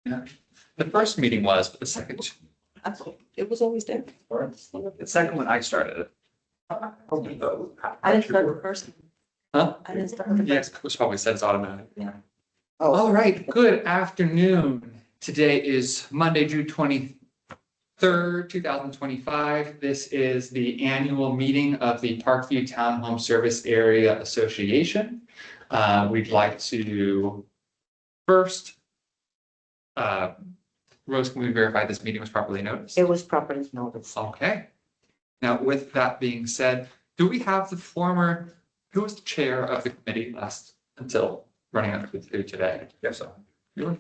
Yeah. The first meeting was, but the second, It was always there. the second one I started it. I didn't start the first. Huh? I didn't start the Yes, first. which probably says automatic. Yeah. All right, good afternoon. Today is Monday, June 23rd, 2025. This is the annual meeting of the Parkview Townhome Service Area Association. We'd like to first, Rose, can we verify this meeting was properly noticed? It was properly noticed. Okay. Now, with that being said, do we have the former, who was the chair of the committee last until running up to today? Yes, so. Do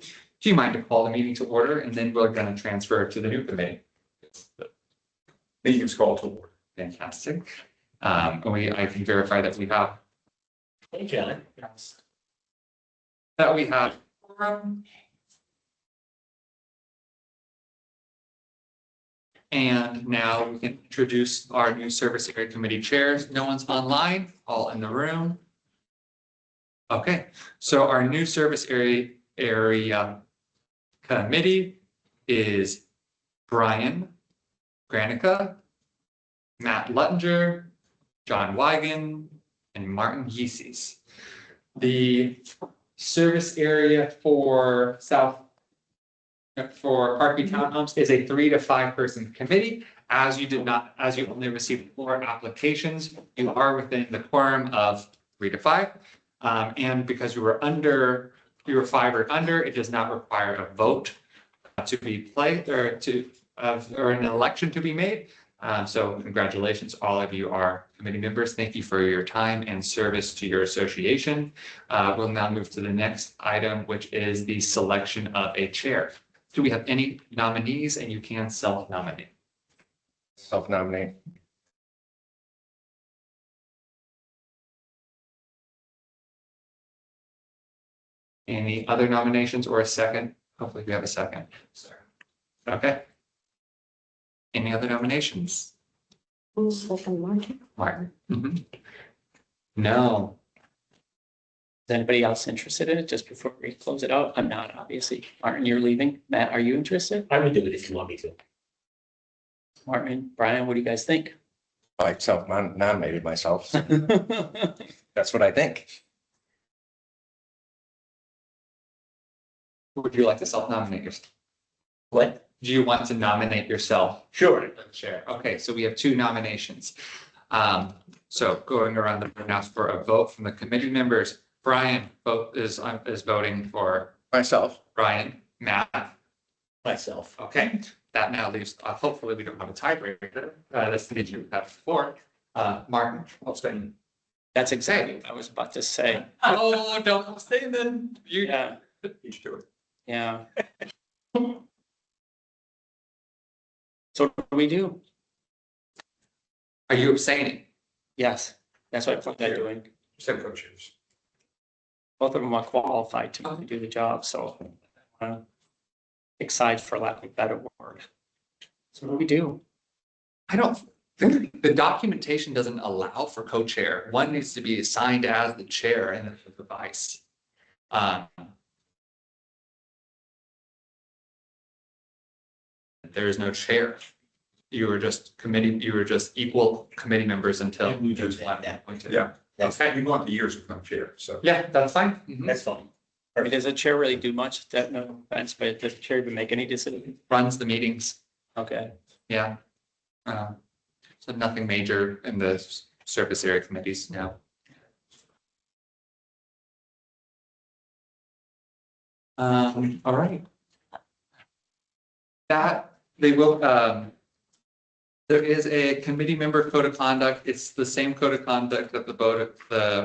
you mind to call the meeting to order, and then we're going to transfer to the new committee? Meeting is called to order. Fantastic. And I can verify that we have. Hey, John. That we have. Quorum. And now we can introduce our new service area committee chairs. No one's online, all in the room. Okay, so our new service area committee is Brian Granica, Matt Luttinger, John Wigan, and Martin Yeeses. The service area for Parkview Townhomes is a 3 to 5 person committee. As you only received 4 applications, you are within the quorum of 3 to 5. And because you were 5 or under, it does not require a vote to be played or an election to be made. So congratulations, all of you are committee members. Thank you for your time and service to your association. We'll now move to the next item, which is the selection of a chair. Do we have any nominees? And you can self-nominate. Self-nominate. Any other nominations or a second? Hopefully we have a second. Okay. Any other nominations? Second Martin. Martin? Mhm. No. Is anybody else interested in it just before we close it out? I'm not, obviously. Martin, you're leaving. Matt, are you interested? I would do it if you want me to. Martin, Brian, what do you guys think? I self-nominated myself. That's what I think. Would you like to self-nominate yourself? What? Do you want to nominate yourself? Sure. Chair. Okay, so we have 2 nominations. So going around the room now for a vote from the committee members. Brian is voting for Myself. Brian, Matt. Myself. Okay, that now leaves, hopefully we don't have a tiebreaker. That's the issue we had before. Martin. Abstain. That's exactly what I was about to say. Oh, don't abstain then. You. Yeah, Each do it. yeah. So what do we do? Are you abstaining? Yes, that's what they're doing. Same co-chairs. Both of them are qualified to do the job, so. Excited for lack of a better word. So what do we do? I don't, the documentation doesn't allow for co-chair. One needs to be assigned as the chair and then the vice. There is no chair. You were just equal committee members until. And we just one like that. appointed. Yeah. Okay. We want the years to come chair, so. Yeah, that's fine. Mhm. That's fine. I mean, does the chair really do much? That no offense, but does the chair even make any decision? Runs the meetings. Okay, Yeah. So nothing major in the service area committees now. All right. That they will, there is a committee member code of conduct. It's the same code of conduct that the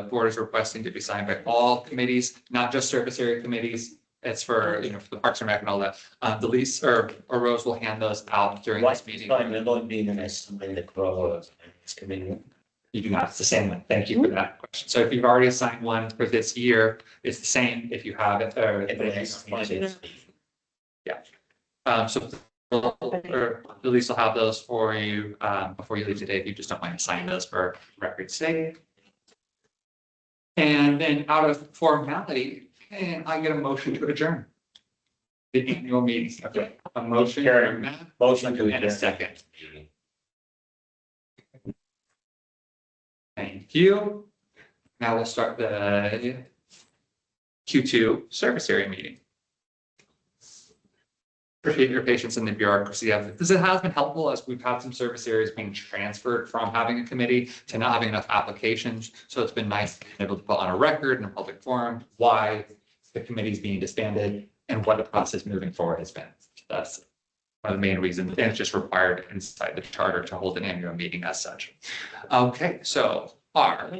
board is requesting to be signed by all committees, not just service area committees. It's for, for the Parks and Rec and all that. The lease or Rose will hand those out during this meeting. We're going to be in the crow committee. You do not, it's the same one. Thank you for that question. So if you've already assigned one for this year, it's the same if you have it, or so or the lease will have those for you before you leave today, if you just don't mind signing those for record's sake. And then out of formality, and I get a motion to adjourn. the annual meeting. Okay, a motion. Sure. from Matt, Motion to And a adjourn. second. Thank you. Now we'll start the Q2 service area meeting. Appreciate your patience in the bureaucracy of it. This has been helpful as we've had some service areas being transferred from having a committee to not having enough applications. So it's been nice being able to put on a record in a public forum why the committee is being disbanded and what the process moving forward has been. That's one of the main reasons, and it's just required inside the charter to hold an annual meeting as such. Okay, so our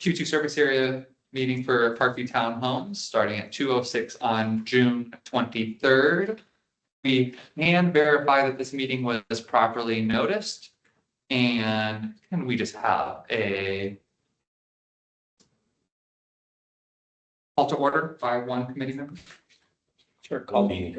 Q2 service area meeting for Parkview Town Homes, starting at 2:06 on June 23rd. We can verify that this meeting was properly noticed. And can we just have a call to order by one committee member? Sure, call me.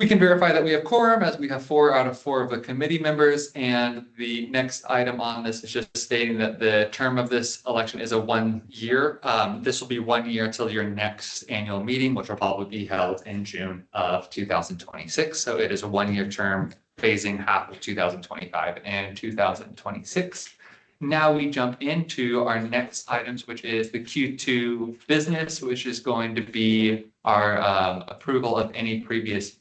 We can verify that we have quorum as we have 4 out of 4 of the committee members. And the next item on this is just stating that the term of this election is a 1 year. This will be 1 year until your next annual meeting, which will probably be held in June of 2026. So it is a 1-year term phasing half of 2025 and 2026. Now we jump into our next items, which is the Q2 business, which is going to be our approval of any previous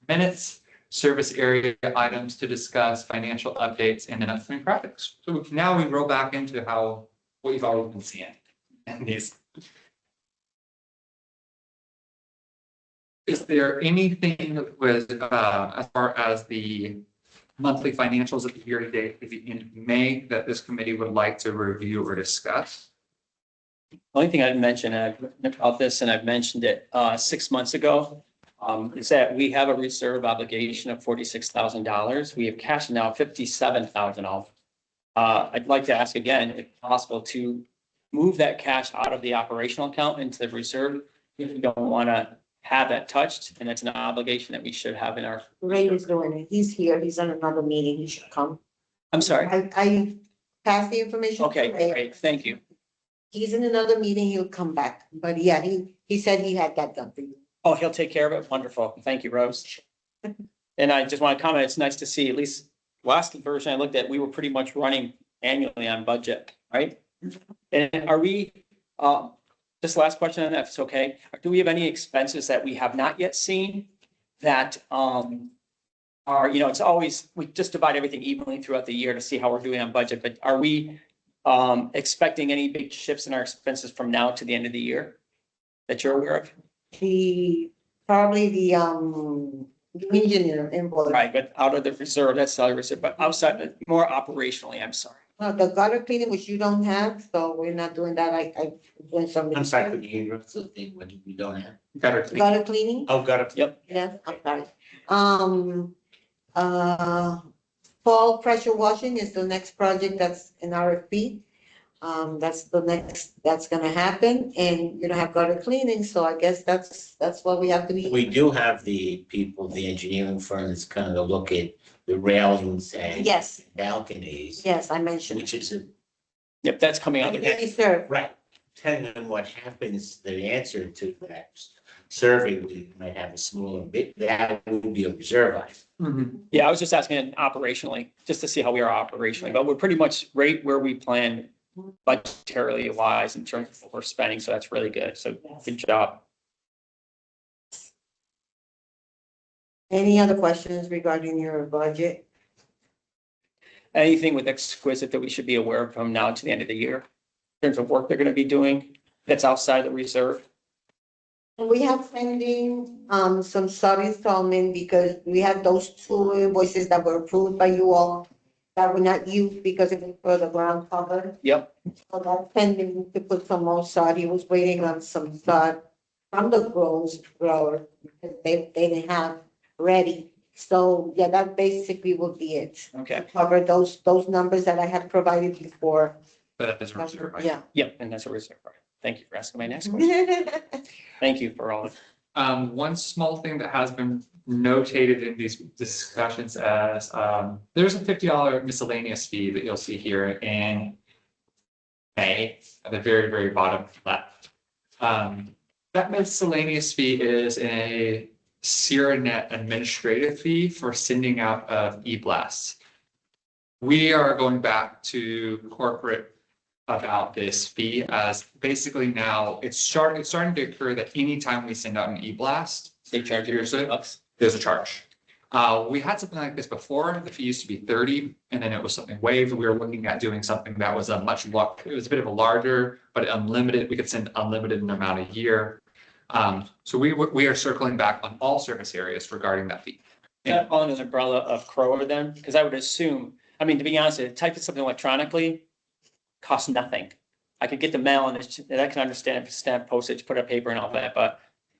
minutes, service area items to discuss, financial updates, and then upcoming projects. So now we roll back into what you've already been seeing in these. Is there anything that was as far as the monthly financials at the year to date at the end of May that this committee would like to review or discuss? Only thing I'd mention about this, and I've mentioned it 6 months ago, is that we have a reserve obligation of $46,000. We have cash now $57,000. I'd like to ask again, if possible, to move that cash out of the operational account into the reserve if we don't want to have that touched, and it's an obligation that we should have in our. Ray is doing it. He's here. He's on another meeting. He should come. I'm sorry. I passed the information. to Okay, Ray. great. Thank you. He's in another meeting. He'll come back. But yeah, he said he had that done for you. Oh, he'll take care of it. Wonderful. Thank you, Rose. And I just want to comment, it's nice to see, at least last version I looked at, we were pretty much running annually on budget, right? And are we, just last question on that, if it's okay. Do we have any expenses that we have not yet seen that are, it's always, we just divide everything evenly throughout the year to see how we're doing on budget, but are we expecting any big shifts in our expenses from now to the end of the year that you're aware of? Probably the engineer involved. Right, but out of the reserve, that's the other reserve, but outside, more operationally, I'm sorry. Well, the gutter cleaning, which you don't have, so we're not doing that. I doing some. I'm sorry, could you repeat the thing when we don't have? Gutter cleaning, Oh, got it. Yep. yes, I'm sorry. Fall pressure washing is the next project that's in RFP. That's the next, that's gonna happen, and you don't have gutter cleaning, so I guess that's what we have to be. We do have the people, the engineering firm that's kind of look at the railings and Yes, balconies, yes, I mentioned. which is Yep, that's coming out. Yes, sir. right. Depending on what happens, the answer to that survey, we might have a smaller bit, that would be a reserve item. Mhm. Yeah, I was just asking operationally, just to see how we are operationally, but we're pretty much right where we planned budgetarily wise in terms of what we're spending, so that's really good. So good job. Any other questions regarding your budget? Anything with Exquisite that we should be aware of from now to the end of the year? In terms of work they're gonna be doing that's outside the reserve? We have pending, some sub installment because we have those 2 invoices that were approved by you all that were not used because it was for the ground cover. Yep. So that's pending to put some more sod. He was waiting on some sod from the grower because they didn't have ready. So yeah, that basically will be it. Okay, Cover those numbers that I had provided before. But that is a reserve item. Yeah. yep, and that's a reserve. Thank you for asking my next question. Thank you for all of it. One small thing that has been notated in these discussions as, there's a $50 miscellaneous fee that you'll see here in May at the very, very bottom left. That miscellaneous fee is a SiriNet administrative fee for sending out of e-blasts. We are going back to corporate about this fee as basically now it's starting to occur that anytime we send out an e-blast, They charge you $2. there's a charge. We had something like this before. The fee used to be 30 and then it was something waived. We were looking at doing something that was it was a bit of a larger, but unlimited. We could send unlimited amount a year. So we are circling back on all service areas regarding that fee. That on an umbrella of Crower then, because I would assume, I mean, to be honest, typing something electronically costs nothing. I could get the mail and I can understand if it's stamp postage, put up paper and all that, but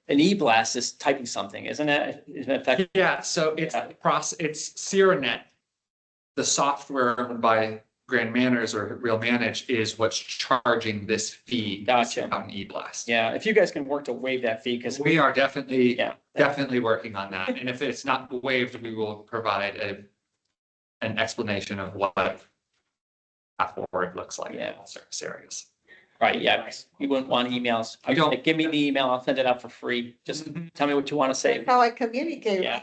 an e-blast is typing something, isn't it? Isn't it that? Yeah, so it's it's SiriNet. The software owned by Grand Manners or Real Manage is what's charging this fee. Gotcha. On e-blast. Yeah, if you guys can work to waive that fee, because We are definitely, yeah. definitely working on that. And if it's not waived, we will provide an explanation of what path forward looks like in Yeah. all service areas. Right, yeah, you wouldn't want emails. I don't- Like, give me the email, I'll send it out for free. Just Mhm. tell me what you want to say. That's how I communicate. Yeah.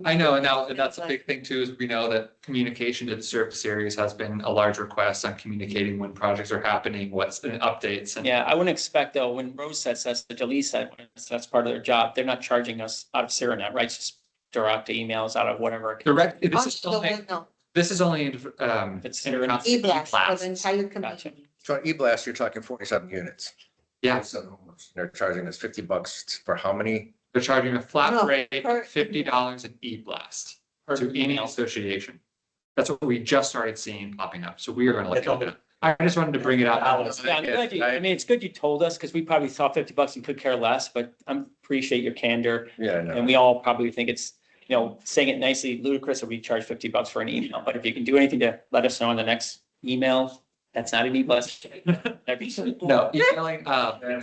I know, and now, and that's a big thing too, is we know that communication to the service areas has been a large request on communicating when projects are happening, what's the updates and. Yeah, I wouldn't expect though, when Rose says that's the Jalise said, that's part of their job, they're not charging us out of SiriNet, right? It's just direct emails out of whatever. Direct, this is Also, only, no, this is only, It's in-house e-blast for the e-blasts. entire Gotcha. community. So on e-blast, you're talking 47 units. Yeah, They're charging us $50 for how many? they're charging a flat No, rate, per- $50 an e-blast Per to any email. association. That's what we just started seeing popping up, so we are gonna look at that. I just wanted to bring it out. Yeah, I'm glad you, I mean, it's good you told us, because we probably saw $50 and could care less, but I appreciate your candor. Yeah, And no. we all probably think it's, you know, saying it nicely, ludicrous if we charge $50 for an email, but if you can do anything to let us know on the next email, that's not an e-blast. That'd be so- No, emailing,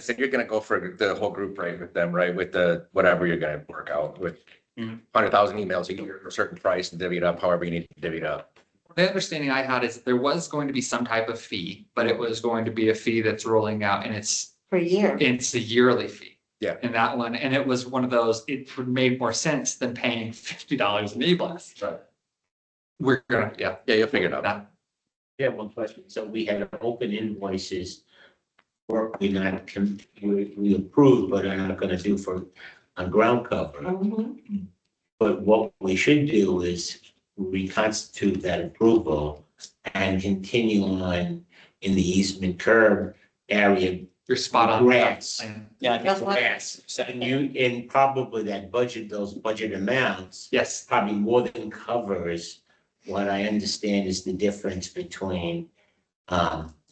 So you're gonna go for the whole group rate with them, right? With the, whatever you're gonna work out with. Mhm. 100,000 emails a year for a certain price and divvy it up however you need to divvy it up. the understanding I had is there was going to be some type of fee, but it was going to be a fee that's rolling out and Per year. it's a yearly fee. Yeah. And that one, and it was one of those, it would make more sense than paying $50 an e-blast. Right. We're gonna, yeah. Yeah, you'll figure it out. That, Yeah, one question. So we had open invoices. Work we not, we approved, but are not gonna do for, on ground cover. Mhm. But what we should do is reconstitute that approval and continue on in the easement curb area. you're spot on. Grass. Yeah, I think That's what- Grass. And you, and probably that budget, those budget amounts Yes, probably more than covers what I understand is the difference between, It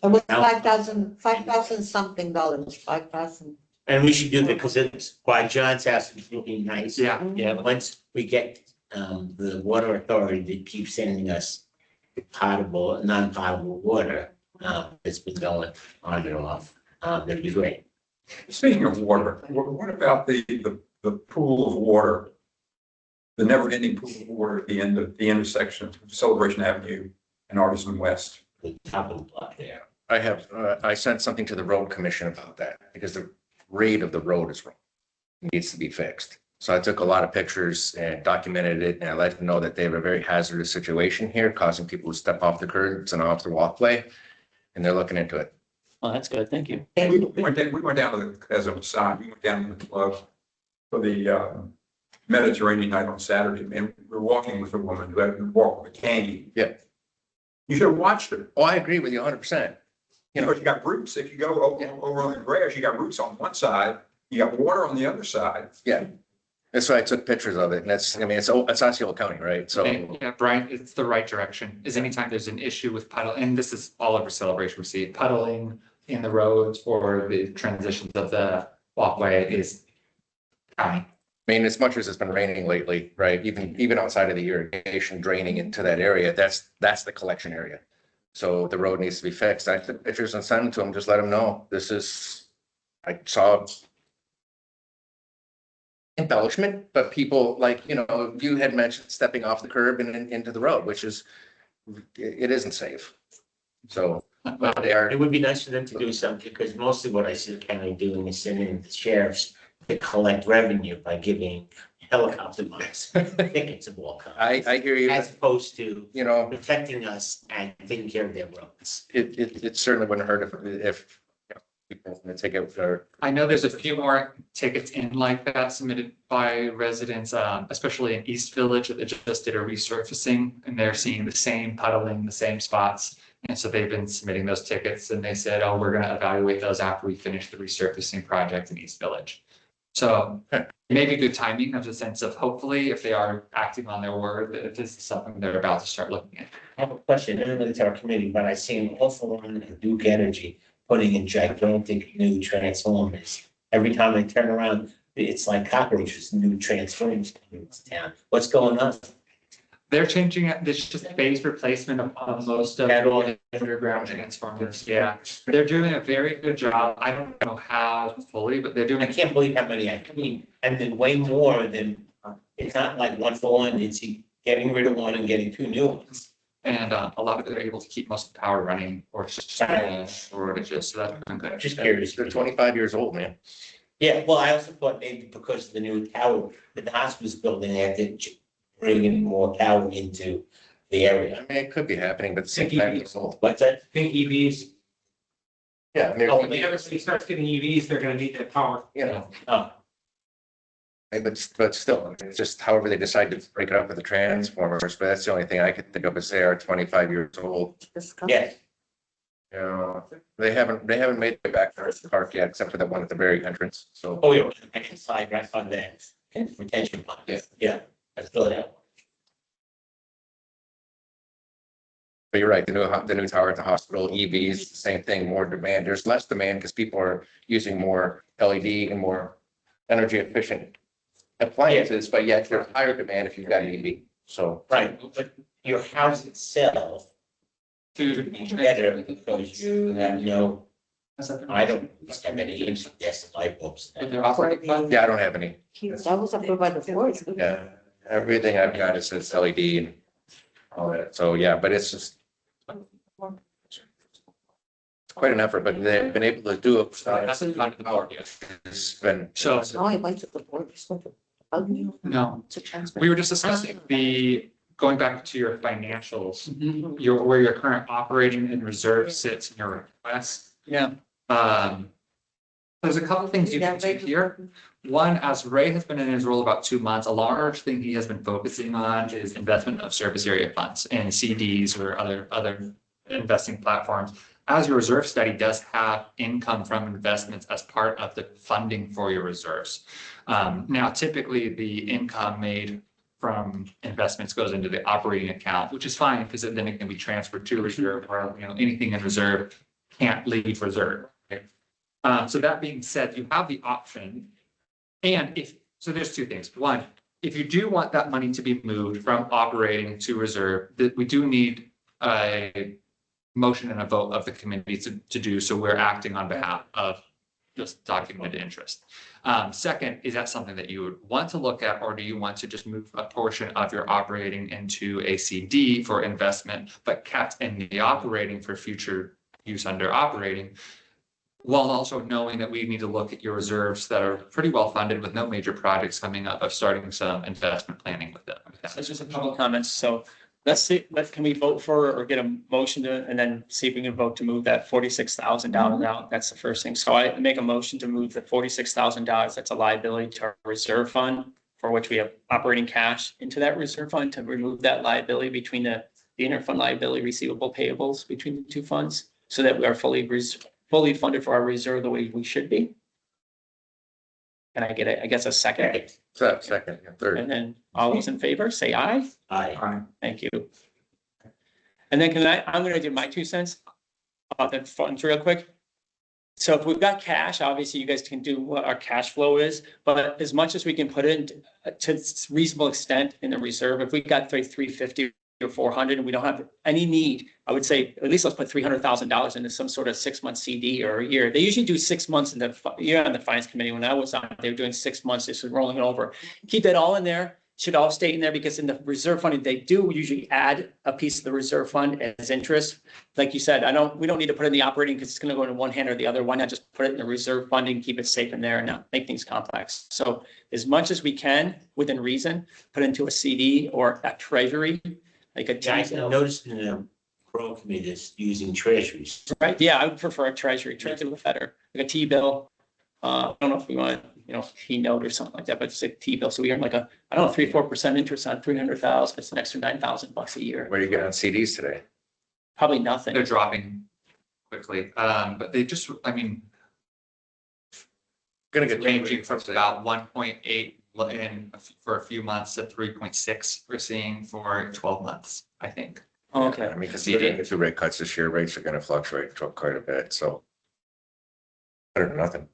was 5,000 something dollars, 5,000. and we should do that because it's why John's house is looking nice. yeah. Yeah, Once we get, the water authority to keep sending us potable, non-potable water, that's been going on and off, that'd be great. Speaking of water, what about the pool of water? The never ending pool of water at the end of the intersection of Celebration Avenue and Artisan West. The top of the block there. I have, I sent something to the road commission about that because the grade of the road is wrong. It needs to be fixed. So I took a lot of pictures and documented it, and I let them know that they have a very hazardous situation here, causing people to step off the curbs and off the walkway. And they're looking into it. oh, that's good, thank you. We went down to the, as an aside, we went down to the club for the Mediterranean night on Saturday, and we were walking with a woman who had to walk with a cane. Yeah. You should have watched her. Oh, I agree with you 100%. You know, you got roots. If you go over on the grass, you got roots on one side, you got water on the other side. Yeah. That's why I took pictures of it. And that's, I mean, it's Osceola County, right? So, Yeah, Brian, it's the right direction, is anytime there's an issue with puddle, and this is all over Celebration, we see it, puddling in the roads or the transitions of the walkway is county. I mean, as much as it's been raining lately, right? Even outside of the irrigation draining into that area, that's the collection area. So the road needs to be fixed. I took pictures and sent them to them, just let them know. I saw embellishment, but people like, you know, you had mentioned stepping off the curb and into the road, which is, it isn't safe. So But they are, It would be nice for them to do something, because mostly what I see the county doing is sending the sheriffs to collect revenue by giving helicopter miles, tickets of all kinds. I hear you, As opposed to you know, protecting us and taking care of their roads. it certainly wouldn't hurt if you know, people would take it for, I know there's a few more tickets in like that submitted by residents, especially in East Village, that just did a resurfacing and they're seeing the same puddling, the same spots. And so they've been submitting those tickets and they said, oh, we're gonna evaluate those after we finish the resurfacing project in East Village. So maybe good timing of the sense of hopefully if they are acting on their word, that this is something they're about to start looking at. I have a question, I don't know if it's our committee, but I see an awful lot of Duke Energy putting in gigantic new transformers. Every time I turn around, it's like cockroaches, new transformers coming into town. What's going on? They're changing it, it's just phase replacement of most of That all- the underground transformers, yeah. They're doing a very good job. I don't know how fully, but they're I doing. can't believe how many I mean, and then way more than, it's not like one for one, it's getting rid of one and getting two new ones. And a lot of it are able to keep most of the power running or shortages, so that's been good. Just curious. they're 25 years old, man. Yeah, well, I also thought maybe because of the new tower that the hospital's building, they had to bring in more power into the I area. mean, it could be happening, but at the same time, it's old. What's that? Think EVs, Yeah, I mean, Oh, when everybody starts getting EVs, they're gonna need that power. you know, Oh, but still, it's just however they decide to break it up with the transformers, but that's the only thing I could think of is they are 25 years old. yeah, You know, they haven't made it back to the park yet, except for that one at the very entrance, so. oh, yeah, I can slide right on that retention pond. Yeah. Yeah, I feel that. But you're right, the new tower at the hospital, EVs, same thing, more demand. There's less demand because people are using more LED and more energy efficient appliances, but yet there's higher demand if you've got an EV. So, Right, but your house itself is better because you have no, I don't have any incandescent light bulbs. If they're operating fund, yeah, I don't have any. That was approved by the board. Yeah, everything I've got is this LED and all that. So, yeah, but it's just it's quite an effort, but they've been able to do it. hasn't gone to the board yet. It's been. So- No, I went to the board. No, To transfer. we were just discussing going back to your financials, where your current operating and reserve sits in your request. Yeah, There's a couple things you can do here. One, as Ray has been in his role about 2 months, a large thing he has been focusing on is investment of service area funds and CDs or other investing platforms. As your reserve study does have income from investments as part of the funding for your reserves. Now, typically the income made from investments goes into the operating account, which is fine because then it can be transferred to reserve or, anything in reserve can't leave reserve. Okay? So that being said, you have the option. And so there's two things. One, if you do want that money to be moved from operating to reserve, that we do need a motion and a vote of the committee to do. So we're acting on behalf of just documented interest. Second, is that something that you would want to look at, or do you want to just move a portion of your operating into a CD for investment, but kept in the operating for future use under operating? While also knowing that we need to look at your reserves that are pretty well funded with no major projects coming up of starting some investment planning with them. so it's just a couple comments. So let's see, can we vote for or get a motion to, and then see if we can vote to move that $46,000 out? That's the first thing. So I make a motion to move the $46,000. That's a liability to our reserve fund, for which we have operating cash into that reserve fund to remove that liability between the interfund liability receivable payables between the two funds, so that we are fully funded for our reserve the way we should be. Can I get a second? Second, yeah, third. And then all those in favor, say aye. Aye. Thank you. And then I'm gonna do my 2 cents about the funds real quick. So if we've got cash, obviously you guys can do what our cash flow is, but as much as we can put it to reasonable extent in the reserve, if we got 350 or 400 and we don't have any need, I would say at least let's put $300,000 into some sort of 6-month CD or a year. They usually do 6 months in the year on the finance committee. When I was on, they were doing 6 months, this was rolling over. Keep that all in there. should all stay in there because in the reserve fund, they do usually add a piece of the reserve fund as interest. Like you said, we don't need to put it in the operating because it's gonna go in one hand or the other. Why not just put it in the reserve funding, keep it safe in there and not make things complex? So as much as we can, within reason, put into a CD or a treasury, like a Guys, I T-bill. noticed in the pro committee is using treasuries. Right, yeah, I would prefer a treasury look better, like a T-bill. I don't know if we want, T-note or something like that, but it's a T-bill, so we earn like a, I don't know, 3-4% interest on 300,000, it's an extra $9,000 a year, Where do you get on CDs today? probably nothing. They're dropping quickly, but they just, I mean, Gonna get ranging from about 1.8 in for a few months to 3.6 we're seeing for 12 months, I think. Okay, I mean, because we're gonna get through rate cuts this year, rates are gonna fluctuate quite a bit, so. Better than nothing.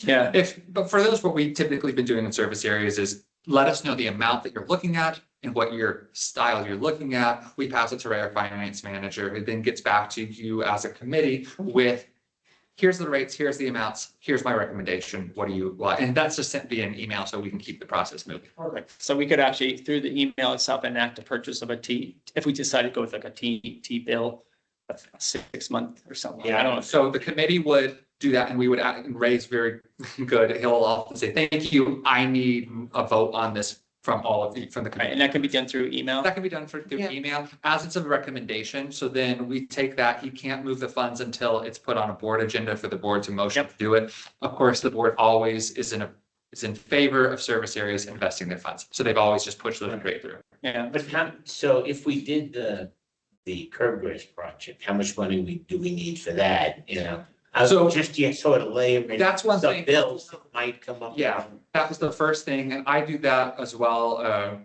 yeah, But for those, what we typically been doing in service areas is let us know the amount that you're looking at and what your style you're looking at. We pass it to our finance manager, who then gets back to you as a committee with, here's the rates, here's the amounts, here's my recommendation, what do you want? And that's just sent via an email so we can keep the process moving. perfect. So we could actually, through the email itself, enact a purchase of a if we decided to go with like a T-bill, a 6-month or something, I don't know. So the committee would do that and we would raise very good. He'll often say, thank you, I need a vote on this from all of you, from the Right, committee. and that can be done through email. That can be done through Yeah. email as it's a recommendation. So then we take that, he can't move the funds until it's put on a board agenda for the board to motion to do it. Of course, the board always is in favor of service areas investing their funds. So they've always just pushed those straight through. Yeah, But so if we did the curb grass project, how much money do we need for that, So- just, sort of layer in That's one some thing. bills that might come up. Yeah. That was the first thing, and I do that as well.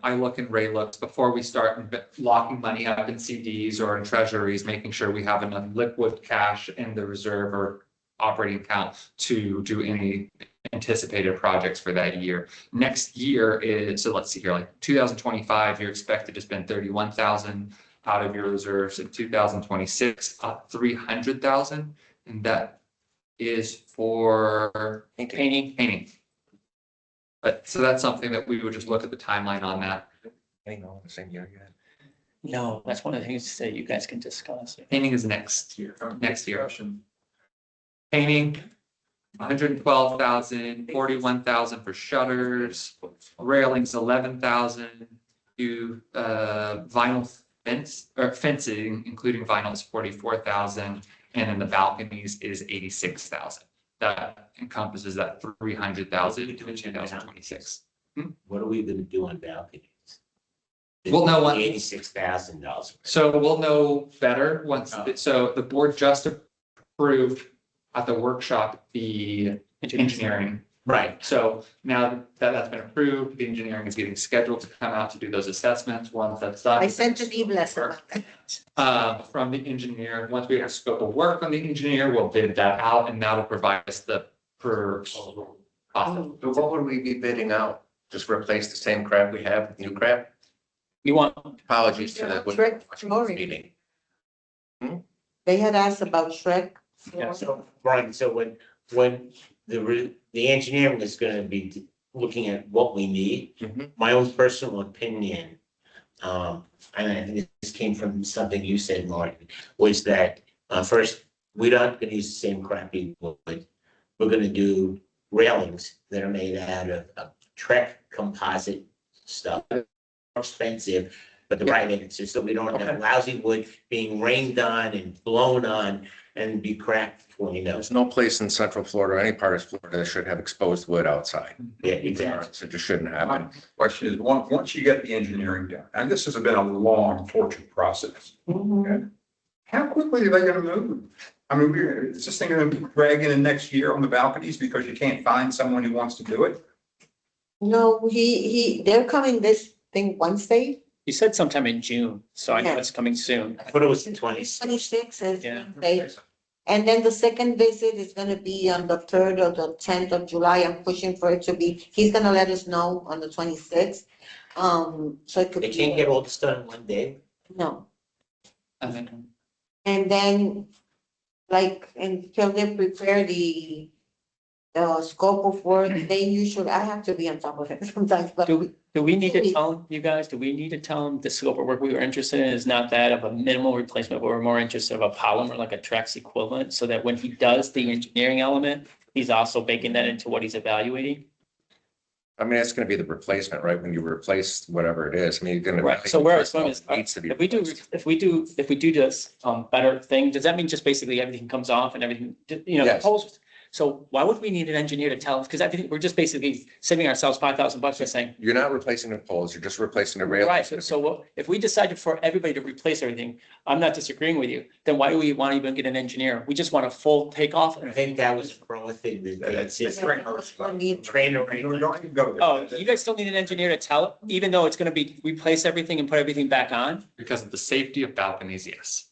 I look and Ray looks before we start locking money up in CDs or in treasuries, making sure we have enough liquid cash in the reserve or operating account to do any anticipated projects for that year. Next year is, so let's see here, like 2025, you're expected to spend 31,000 out of your reserves. In 2026, 300,000, and that is for painting. But so that's something that we would just look at the timeline on that. The same year yet. no, that's one of the things that you guys can discuss. Painting is next year. Painting, 112,000, 41,000 for shutters, railings, 11,000. Do vinyl fencing, including vinyl, is 44,000, and then the balconies is 86,000. That encompasses that 300,000 in 2026. What are we gonna do on balconies? We'll know what- $86,000. So we'll know better once, so the board just approved at the workshop, the engineering. Right. So now that that's been approved, the engineering is getting scheduled to come out to do those assessments. Once that's done. I sent an email about that. From the engineer, once we have scope of work on the engineer, we'll bid that out and that'll provide us the proposal. cost. So what would we be bidding out? Just replace the same crap we have with new crap? You want, Apologies to the. Shrek flooring. Meeting. They had asked about Shrek. Yeah, So, Brian, so when the engineering is gonna be looking at what we need, Mhm. my own personal opinion, and I think this came from something you said, Martin, was that, first, we're not gonna use the same crappy wood. We're gonna do railings that are made out of Trek composite stuff. More expensive, but the right answer, so we don't have lousy wood being rained on and blown on and be cracked before you know. There's no place in Central Florida or any part of Florida that should have exposed wood outside. Yeah, exactly. So it just shouldn't My happen. question is, once you get the engineering done, and this has been a long, tortured process. How quickly are they gonna move? I mean, is this thing gonna be dragging in next year on the balconies because you can't find someone who wants to do it? No, they're coming this thing Wednesday, you said sometime in June, so I know Yeah. it's coming soon. I thought it was the 20th. 26 is Yeah. Wednesday. And then the second visit is gonna be on the 3rd or the 10th of July. I'm pushing for it to be, he's gonna let us know on the 26th. So it could They be. can't get all this done in one day. No, And then and then, like, until they prepare the scope of work, they usually, I have to be on top of it sometimes, but Do we need to tell them, you guys, do we need to tell them the scope of work we were interested in is not that of a minimal replacement, but we're more interested of a polymer, like a Trex equivalent, so that when he does the engineering element, he's also baking that into what he's evaluating? I mean, it's gonna be the replacement, right? When you replace whatever it is, I mean, you're gonna. Right, so where I was going is, Needs to be if we do, replaced. if we do this, better thing, does that mean just basically everything comes off and everything, you know, the Yes. poles? So why would we need an engineer to tell us? Because I think we're just basically saving ourselves $5,000 by saying, You're not replacing the poles, you're just replacing the rail. right, if we decided for everybody to replace everything, I'm not disagreeing with you, then why do we want to even get an engineer? We just want a full takeoff. I think that was the wrong thing. That's it. Need- Trainer. Don't even go there. Oh, you guys still need an engineer to tell, even though it's gonna be replace everything and put everything back on? Because of the safety of balconies, yes.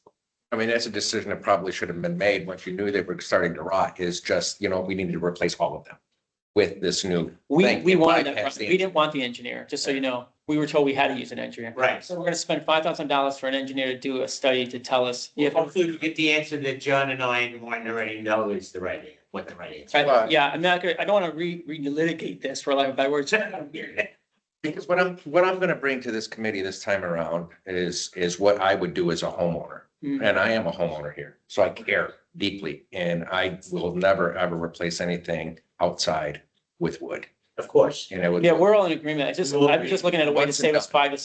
I mean, that's a decision that probably should have been made once you knew they were starting to rot, is just, you know, we needed to replace all of them with this new We thing. wanted Bypass that, the we didn't want the engineer, just so you know, we were told we had to use an engineer. Right. So we're gonna spend $5,000 for an engineer to do a study to tell us. Hopefully we get the answer that John and I and Martin already know is the right, what the right answer. Yeah, I'm not gonna, I don't wanna relitigate this for lack of better words. Because what I'm gonna bring to this committee this time around is what I would do as a homeowner. Mm. And I am a homeowner here, so I care deeply, and I will never, ever replace anything outside with wood. Of course. And it would. Yeah, we're all in agreement. I'm just looking at a way to save us $5,000 to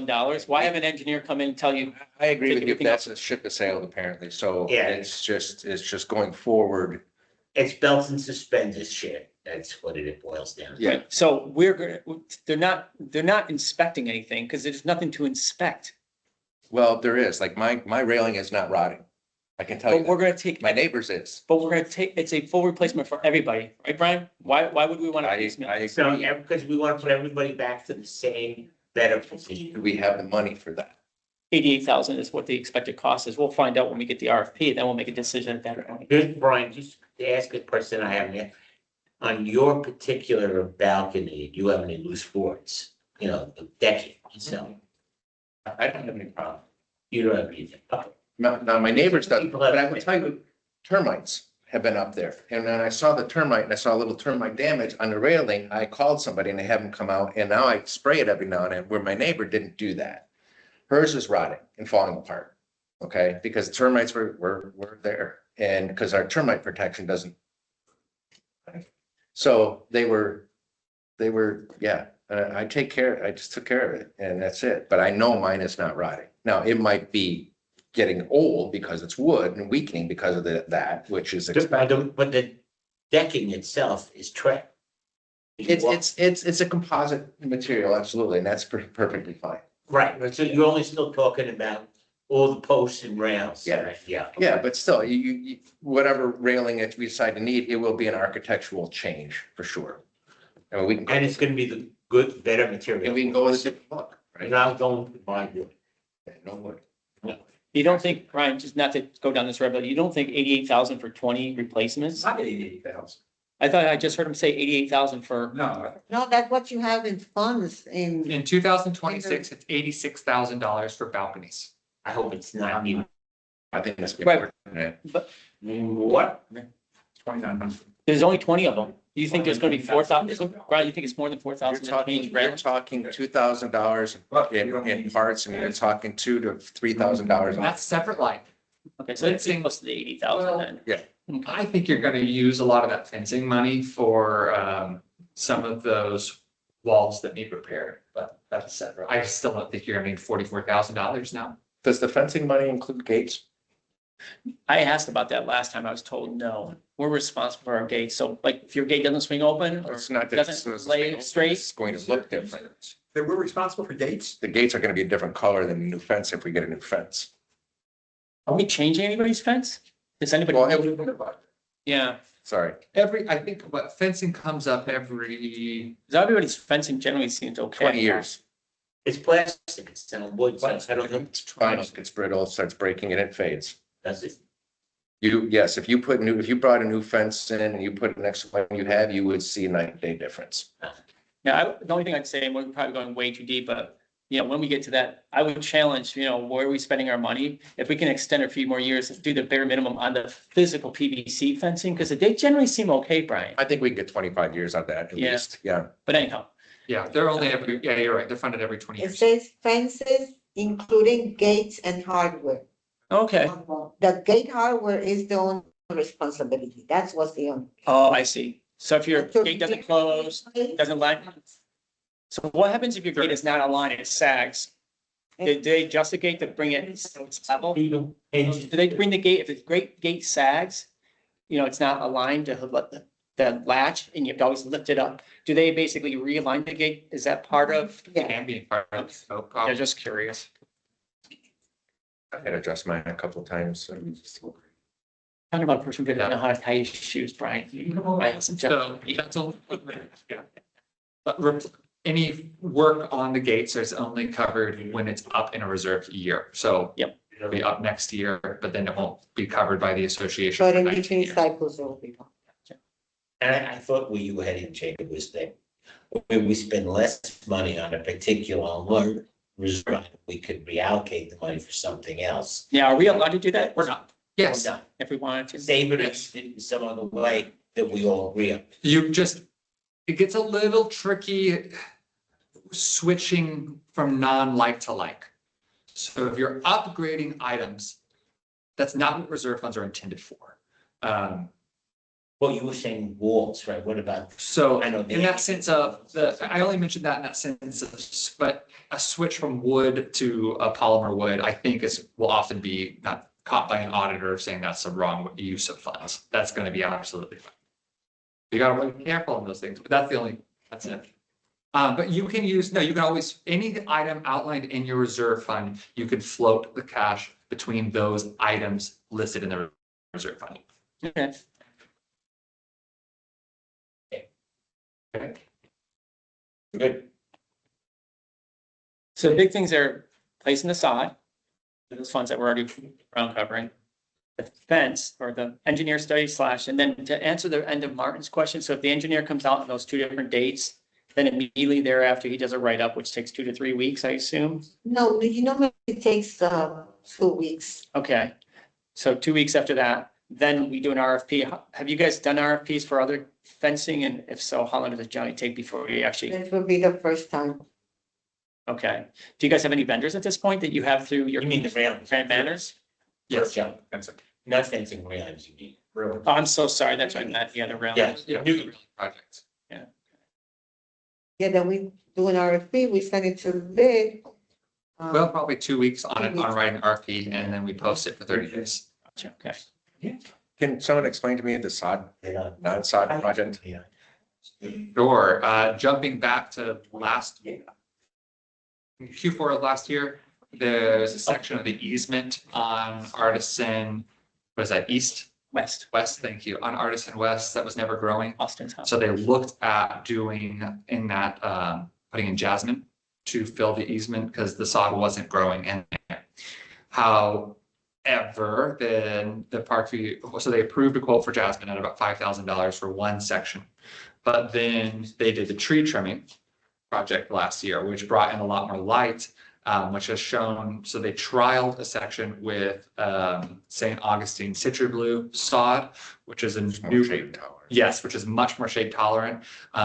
$6,000. Why have an engineer come in and tell you, I agree with you, Everything that's a ship has sailed apparently, so Yeah. it's just going forward. It's belts and suspenders shit. That's what it boils down to. Yeah. so they're not inspecting anything because there's nothing to inspect. Well, there is, like my railing is not rotting. I can tell you But we're that. gonna take, My neighbor's is. but we're gonna take, it's a full replacement for everybody, right, Brian? Why would we want to? I So, agree. yeah, because we want to put everybody back to the same better position. We have the money for that. 88,000 is what the expected cost is. We'll find out when we get the RFP, then we'll make a decision at that point. Here's Brian, just to ask a question I have here. On your particular balcony, do you have any loose boards? You know, the decking, so I don't have any problem. you don't have anything. Okay. Now, my neighbors does, but I will tell you, termites have been up there. And then I saw the termite and I saw a little termite damage on the railing. I called somebody and they haven't come out. And now I spray it every now and then, where my neighbor didn't do that. Hers is rotting and falling apart. Okay, because termites were there, and because our termite protection doesn't. So they were, yeah, I just took care of it, and that's it. But I know mine is not rotting. Now, it might be getting old because it's wood and weakening because of that, which is expected. But the decking itself is Trex. It's a composite material, absolutely, and that's perfectly fine. Right, so you're only still talking about all the posts and rails. Yeah. right? Yeah. Yeah, but still, you, whatever railing that we decide to need, it will be an architectural change for sure. I mean, we can. And it's gonna be the good, better material. And we can go with a different look, And right? I'm going to buy wood. No wood. You don't think, Brian, just not to go down this road, but you don't think 88,000 for 20 replacements? Not 88,000. I thought I just heard him say 88,000 for, No, No, that's what you have in funds in, In 2026, it's $86,000 for balconies. I hope it's not even. I think that's. Right. Yeah. What? 2,900. there's only 20 of them. Do you think there's gonna be 4,000? Brian, you think it's more than 4,000? You're talking $2,000 in parts, and you're talking $2,000 to $3,000. That's separate line. Okay, so it's close to the 80,000 then. Yeah. Okay. I think you're gonna use a lot of that fencing money for some of those walls that need repair, but that's separate. I still don't think you're gonna need $44,000 now. Does the fencing money include gates? I asked about that last time. I was told no. We're responsible for our gates. So like if your gate doesn't swing open or It's not. doesn't lay straight, It's going to look different. That we're responsible for gates? The gates are going to be a different color than the new fence if we get a new fence. are we changing anybody's fence? Does anybody? Well, Yeah, sorry. I think what fencing comes up every, because everybody's fencing generally seems okay. 20 years. It's plastic, it's not wood, so I don't know. It's fine, it gets brittle, starts breaking and it fades. Does it? Yes, if you brought a new fence in and you put it next to one you have, you would see a night and day difference. Yeah, the only thing I'd say, and we're probably going way too deep, but you know, when we get to that, I would challenge, you know, where are we spending our money? If we can extend a few more years, do the bare minimum on the physical PVC fencing, because they generally seem okay, Brian. I think we can get 25 years out of that at Yeah. least, yeah. But anyhow, Yeah, they're only every, yeah, you're right. They're funded every 20 It years. says fences, including gates and hardware. Okay. The gate hardware is the owner's responsibility. That's what's the owner. Oh, I see. So if your gate doesn't close, doesn't line, so what happens if your gate is not aligned, it sags? Did they adjust the gate to bring it so it's level? Do they bring the gate, if the great gate sags, you know, it's not aligned to let the latch and you have to always lift it up? Do they basically realign the gate? Is that part of? Yeah. Can be part of the scope. I'm just curious. I had to adjust mine a couple of times. Talking about a person who doesn't know how to tie his shoes, Brian. I have some So that's all. Yeah. But any work on the gates is only covered when it's up in a reserved year. So. Yep. It'll be up next year, but then it won't be covered by the association. But for in 19 between years. cycles, there will be. And I thought where you were heading, Jacob, was that when we spend less money on a particular one reserve, item, we could reallocate the money for something else. Yeah, are we allowed to do that? We're not. Yes, Or not. If we wanted to. Save it in some other way that we all agree on. you just, it gets a little tricky switching from non-like to like. So if you're upgrading items, that's not what reserve funds are intended for. Well, you were saying walls, right? What about, So I know in that sense of I only mentioned that in that sense of, but a switch from wood to a polymer wood, I think will often be not caught by an auditor saying that's the wrong use of funds. That's going to be absolutely fine. You got to be careful on those things, but that's it. But you can use, no, you can always, any item outlined in your reserve fund, you can float the cash between those items listed in the reserve fund. Okay. Okay. good, So the big things are placing the sod, those funds that we're already ground covering. The fence or the engineer study / and then to answer the end of Martin's question, so if the engineer comes out on those 2 different dates, then immediately thereafter, he does a write-up, which takes 2 to 3 weeks, I assume. No, you know, it takes 2 weeks. Okay, so 2 weeks after that, then we do an RFP. Have you guys done RFPs for other fencing? And if so, how long does it generally take before you actually? This will be the first time. Okay, do you guys have any vendors at this point that you have through your? you mean the railings? Fan banners? Yes. Jump. That's it. Not fencing railings, you mean. Really. Oh, I'm so sorry, that's what I meant, the other rail. Yes. Yeah, New- projects. Yeah, then we do an RFP, we send it to bid. Well, probably 2 weeks on 2 it, on weeks. writing RFP, and then we post it for 30 days. Gotcha, okay. Can someone explain to me the sod, Yeah. non-sod project? Yeah. Sure, jumping back to Q4 of last year, there's a section of the easement on Artisan, what is that, East, West, thank you, on Artisan West that was never growing. Austin's house. So they looked at doing in that, putting in jasmine to fill the easement because the sod wasn't growing in there. However, then the Parkview, so they approved a quote for jasmine at about $5,000 for one section. But then they did the tree trimming project last year, which brought in a lot more light, which has shown, so they trialed a section with St. Augustine Citra Blue sod, which is a new Shade tower. Yes, which is much more shade tolerant.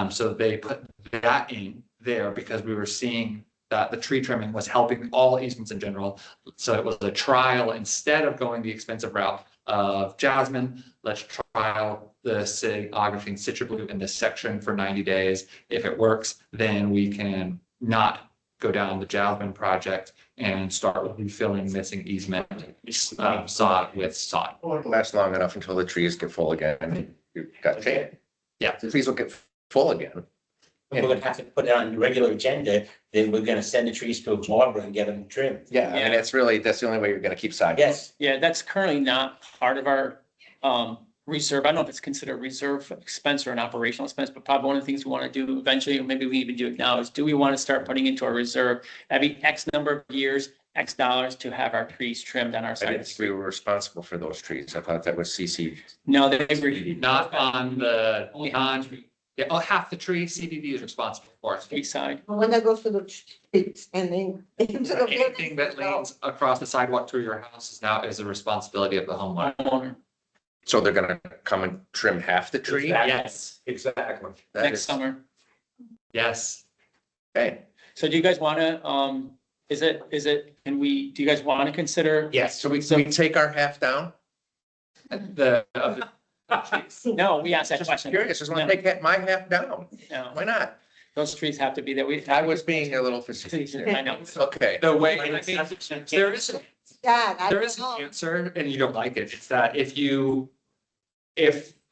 So they put that in there because we were seeing that the tree trimming was helping all easements in general. So it was a trial instead of going the expensive route of jasmine. Let's trial the St. Augustine Citra Blue in this section for 90 days. If it works, then we can not go down the jasmine project and start refilling missing easement sod with sod. Won't last long enough until the trees get full again. You've got shade. Yeah. The trees will get full again. We're gonna have to put it on the regular agenda, then we're gonna send the trees to a barber and get them trimmed. Yeah, I mean, it's really, that's the only way you're gonna keep sod. Yes, Yeah, that's currently not part of our reserve. I don't know if it's considered a reserve expense or an operational expense, but probably one of the things we want to do eventually, or maybe we even do it now, is do we want to start putting into our reserve every X number of years, X dollars to have our trees trimmed on our I side? didn't think we were responsible for those trees. I thought that was CC. No, they were Not on the yeah, half the tree CDD is responsible for. tree side. When that goes to the streets and then. Anything that leans across the sidewalk to your house is a responsibility of the homeowner. Homeowner. So they're gonna come and trim half the tree? Exactly. Yes, Exactly. That Next is- summer. yes. Okay, So do you guys want to, do you guys want to consider? Yes, so we take our half down? The, No, we asked that Just question. curious, just want to take my half down. No, Why not? those trees have to be there. I was being a little facetious. I know. Okay. the way, I mean, there is, Yeah, I there don't is an know. answer and you don't like it. It's that if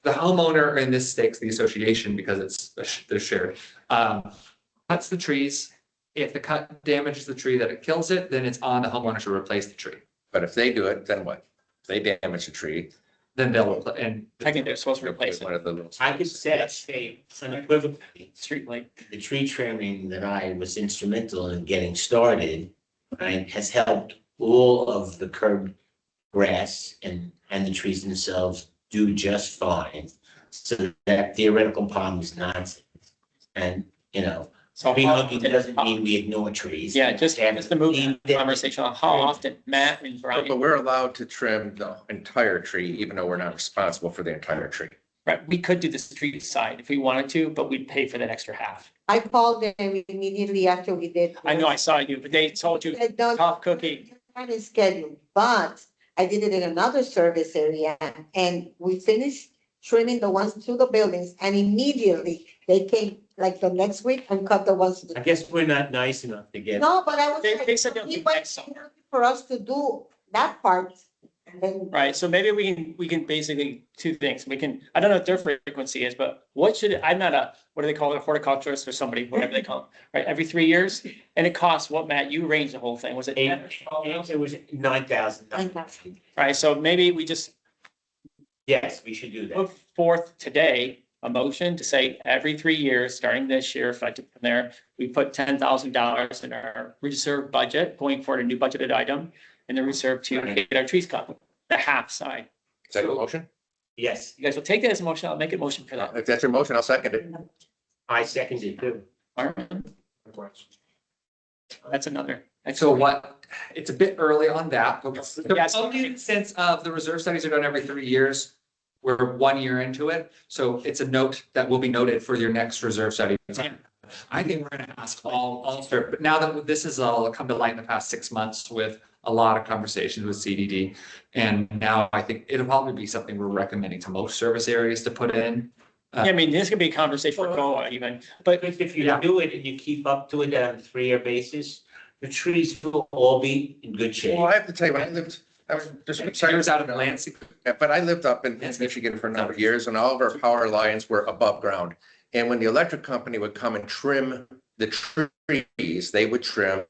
the homeowner, in this stakes the association because they're shared, cuts the trees. If the cut damages the tree that it kills it, then it's on the homeowner to replace the tree. But if they do it, then what? If they damage the tree. Then they'll, and Technically, they're supposed to replace One it. of the little. I could say unequivocally, Street light. the tree trimming that I was instrumental in getting started, right, has helped all of the curb grass and the trees themselves do just fine. So that theoretical problem is nonsense. And, you know, So tree how hugging doesn't mean we ignore trees. Yeah, just to move the And- conversation on how often Matt and But Brian, we're allowed to trim the entire tree, even though we're not responsible for the entire tree. right, we could do the street side if we wanted to, but we'd pay for that extra half. I called them immediately after we did. I know I saw you, but they told you They don't- tough cookie. Kind of schedule, but I did it in another service area and we finished trimming the ones to the buildings and immediately they came like the next week and cut the ones. to I the guess we're not nice enough to get. No, but I was. They said they'll do he waited next summer. For us to do that part and then. Right, so maybe we can basically, two things, we can, I don't know what their frequency is, but what should, I'm not a, what do they call it, a horticulturist or somebody, whatever they call it, right, every 3 years? And it costs what, Matt, you arranged the whole thing, was it? 10 or 12? It was 9,000. Right, so maybe we just Yes, we should do that. put forth today a motion to say every 3 years, starting this year, effective from there, we put $10,000 in our reserve budget, going for a new budgeted item in the reserve to get our trees cut, the half side. Is that your motion? Yes, You guys will take that as a motion, I'll make a motion for that. If that's your motion, I'll second it. I second it too. That's another. so what, it's a bit early on that, but Yes. only in the sense of the reserve studies are done every 3 years. We're 1 year into it, so it's a note that will be noted for your next reserve study. Yeah. I think we're gonna ask all, but now that this has all come to light in the past 6 months with a lot of conversations with CDD. And now I think it'll probably be something we're recommending to most service areas to put in. Yeah, I mean, this could be a conversation for COA even, but If you Yeah. do it and you keep up to it on a 3-year basis, the trees will all be in good shape. Well, I have to tell you, I was just. Years out of the landscape. Yeah, but I lived up in Michigan for a number of years and all of our power lines were above ground. And when the electric company would come and trim the trees, they would trim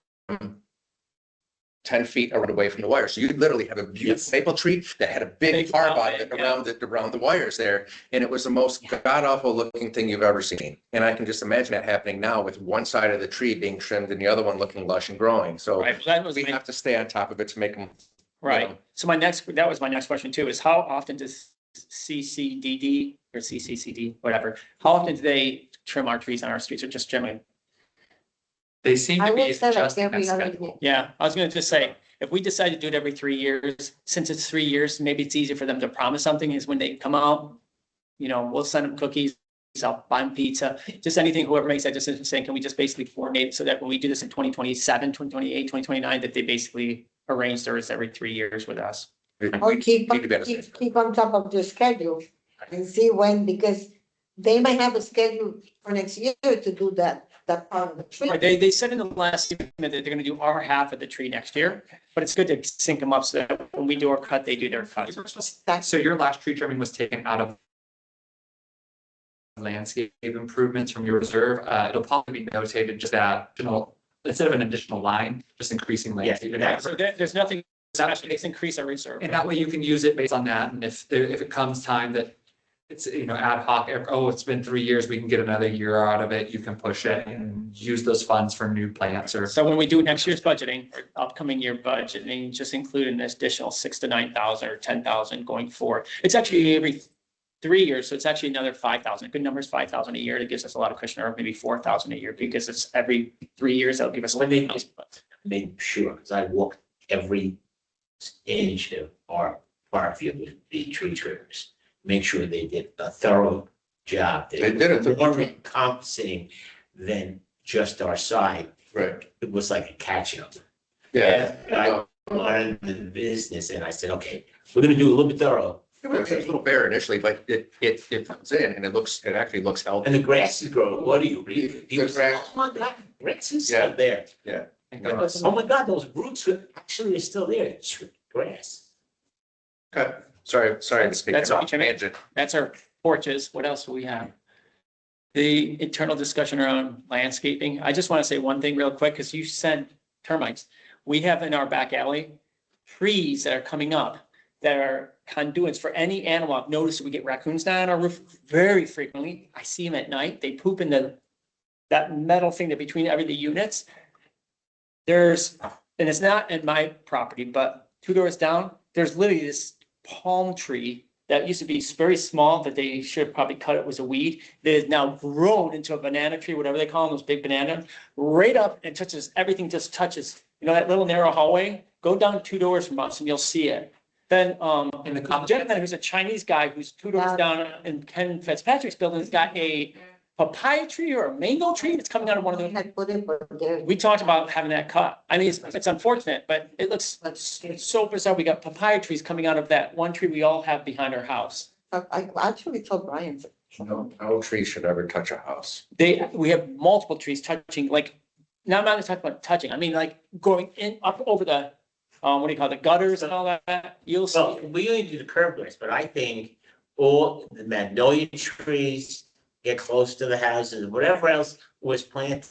10 feet away from the wire. So you'd literally have a beautiful maple tree that had a big Big carve out, on it yeah. around the wires there. And it was the most god awful looking thing you've ever seen. And I can just imagine that happening now with one side of the tree being trimmed and the other one looking lush and growing. So right, that was we my, have to stay on top of it to make them. right. So that was my next question too, is how often does CCDD or CCCD, whatever, how often do they trim our trees on our streets or just generally? They seem I to be would say like just every as other scheduled. year. Yeah, I was gonna just say, if we decide to do it every 3 years, since it's 3 years, maybe it's easier for them to promise something is when they come out. You know, we'll send them cookies, I'll buy them pizza, just anything, whoever makes that decision, saying, can we just basically coordinate so that when we do this in 2027, 2028, 2029, that they basically arrange theirs every 3 years with us. Or keep, need to be on the same keep on top of the schedule and see when, because they might have a schedule for next year to do that part of the tree. Right, they said in the last statement that they're gonna do our half of the tree next year, but it's good to sync them up so that when we do our cut, they do their cut. So your last tree trimming was taken out of landscape improvements from your reserve. It'll probably be notated just that, instead of an additional line, just increasing landscape. Yeah. So there's nothing special, just increase our reserve. And that way you can use it based on that. And if it comes time that it's, ad hoc, it's been 3 years, we can get another year out of it. You can push it and use those funds for new plants or. So when we do next year's budgeting, or upcoming year budgeting, just include an additional 6,000 to 9,000 or 10,000 going forward. It's actually every 3 years, so it's actually another 5,000. A good number is 5,000 a year. That gives us a lot of cushion, or maybe 4,000 a year, because it's every 3 years, that'll give us. When they made sure, because I walked every inch of our park field with the tree trimmers. Make sure they did a thorough job. They did it. More encompassing than just our side. Right. It was like a catch-up. Yeah. And I learned the business and I said, okay, we're gonna do a little bit thorough. It was a little bare initially, but it comes in and it actually looks healthy. And the grass is growing. What do you read? The grass. Oh my God, grass is Yeah. still there. No. Oh my God, those roots are actually still there. It's grass. Okay, sorry to speak. That's about all, Jimmy. tangent. That's our porches. What else do we have? The internal discussion around landscaping. I just want to say one thing real quick, because you said termites. We have in our back alley, trees that are coming up that are conduits for any animal. I've noticed we get raccoons down on our roof very frequently. I see them at night. They poop in that metal thing that between every the units. There's, and it's not in my property, but 2 doors down, there's literally this palm tree that used to be very small, that they should probably cut it, was a weed, that is now grown into a banana tree, whatever they call them, those big banana, right up and touches, everything just touches, that little narrow hallway, go down 2 doors from us and you'll see it. Then, In the a gentleman who's a Chinese guy who's 2 doors down in Ken Fitzpatrick's building has got a papaya tree or a mango tree that's coming out of one of I those. had put it, but there. We talked about having that cut. I mean, it's unfortunate, but it looks it's so bizarre. We got papaya trees coming out of that one tree we all have behind our house. I actually told Brian. No tree should ever touch a house. We have multiple trees touching, like, now I'm not talking about touching, I mean, like, going in, up over the, what do you call it, the gutters and all that, you'll So see. we only do the curb grass, but I think all the magnolia trees get close to the houses, whatever else was planted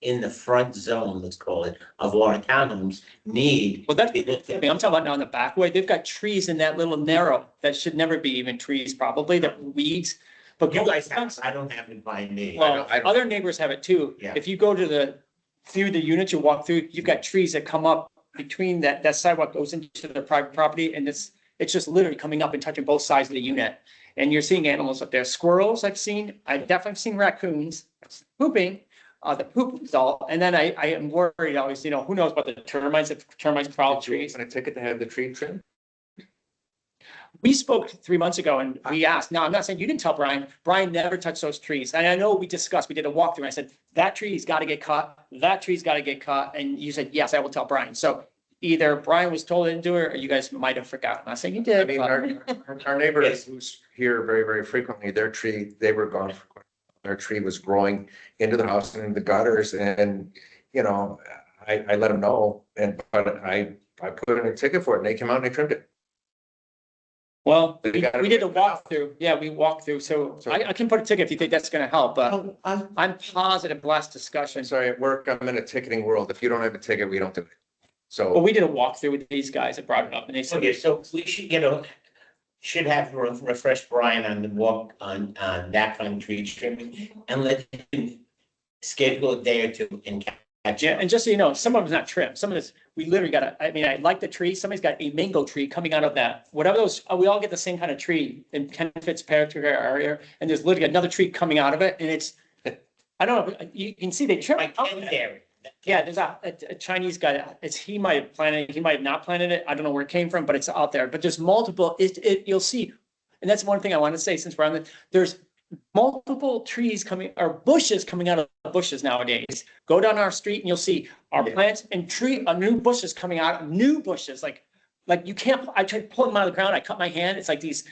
in the front zone, let's call it, of our townhomes need. Well, that's, to be looked I at. mean, I'm talking about now in the back way, they've got trees in that little narrow, that should never be even trees probably, that weeds. But You guys have, I don't have it by me. Well, I don't- other neighbors have it too. Yeah. If you go to through the units you walk through, you've got trees that come up between that sidewalk goes into the private property and it's just literally coming up and touching both sides of the unit. And you're seeing animals up there, squirrels I've definitely seen raccoons pooping, the poop is all. And then I am worried always, who knows about the termites, if termites crawl trees. And a ticket to have the tree trimmed? We spoke 3 months ago and we asked, now I'm not saying you didn't tell Brian, Brian never touched those trees. And I know we discussed, we did a walkthrough and I said, that tree's got to get cut, that tree's got to get cut. And you said, yes, I will tell Brian. So either Brian was told to do it or you guys might have forgotten. I'm not saying you I did. mean, but- our neighbor who's here very, very frequently, their tree, they were gone. For quite- Their tree was growing into the house and in the gutters and, I let them know but I put in a ticket for it and they came out and they trimmed it. Well, They we gotta we did a figure it out. walkthrough. Yeah, we walked through. So So- I can put a ticket if you think that's going to help, but I'm positive last discussion. I'm sorry, at work, I'm in a ticketing world. If you don't have a ticket, we don't do it. Well, So, we did a walkthrough with these guys that brought it up and they said, Okay, so we should have refresh Brian on the walk on that kind of tree trimming and let him schedule a day or two and catch yeah, up. and just so you know, some of it's not trimmed. Some of this, we literally got I like the tree. Somebody's got a mango tree coming out of that, whatever those, we all get the same kind of tree in Ken Fitzpatrick area. And there's literally another tree coming out of it and it's, I don't know, you can see they trim. Like Ken Derry. Yeah, there's a Chinese guy, he might have planted it, he might have not planted it, I don't know where it came from, but it's out there, but there's multiple, you'll see. And that's one thing I want to say, since we're on there's multiple trees coming, or bushes coming out of bushes nowadays. Go down our street and you'll see our Yeah. plants and new bushes coming out, new bushes, like you can't, I tried to pull them out of the ground, I cut my hand, it's like these,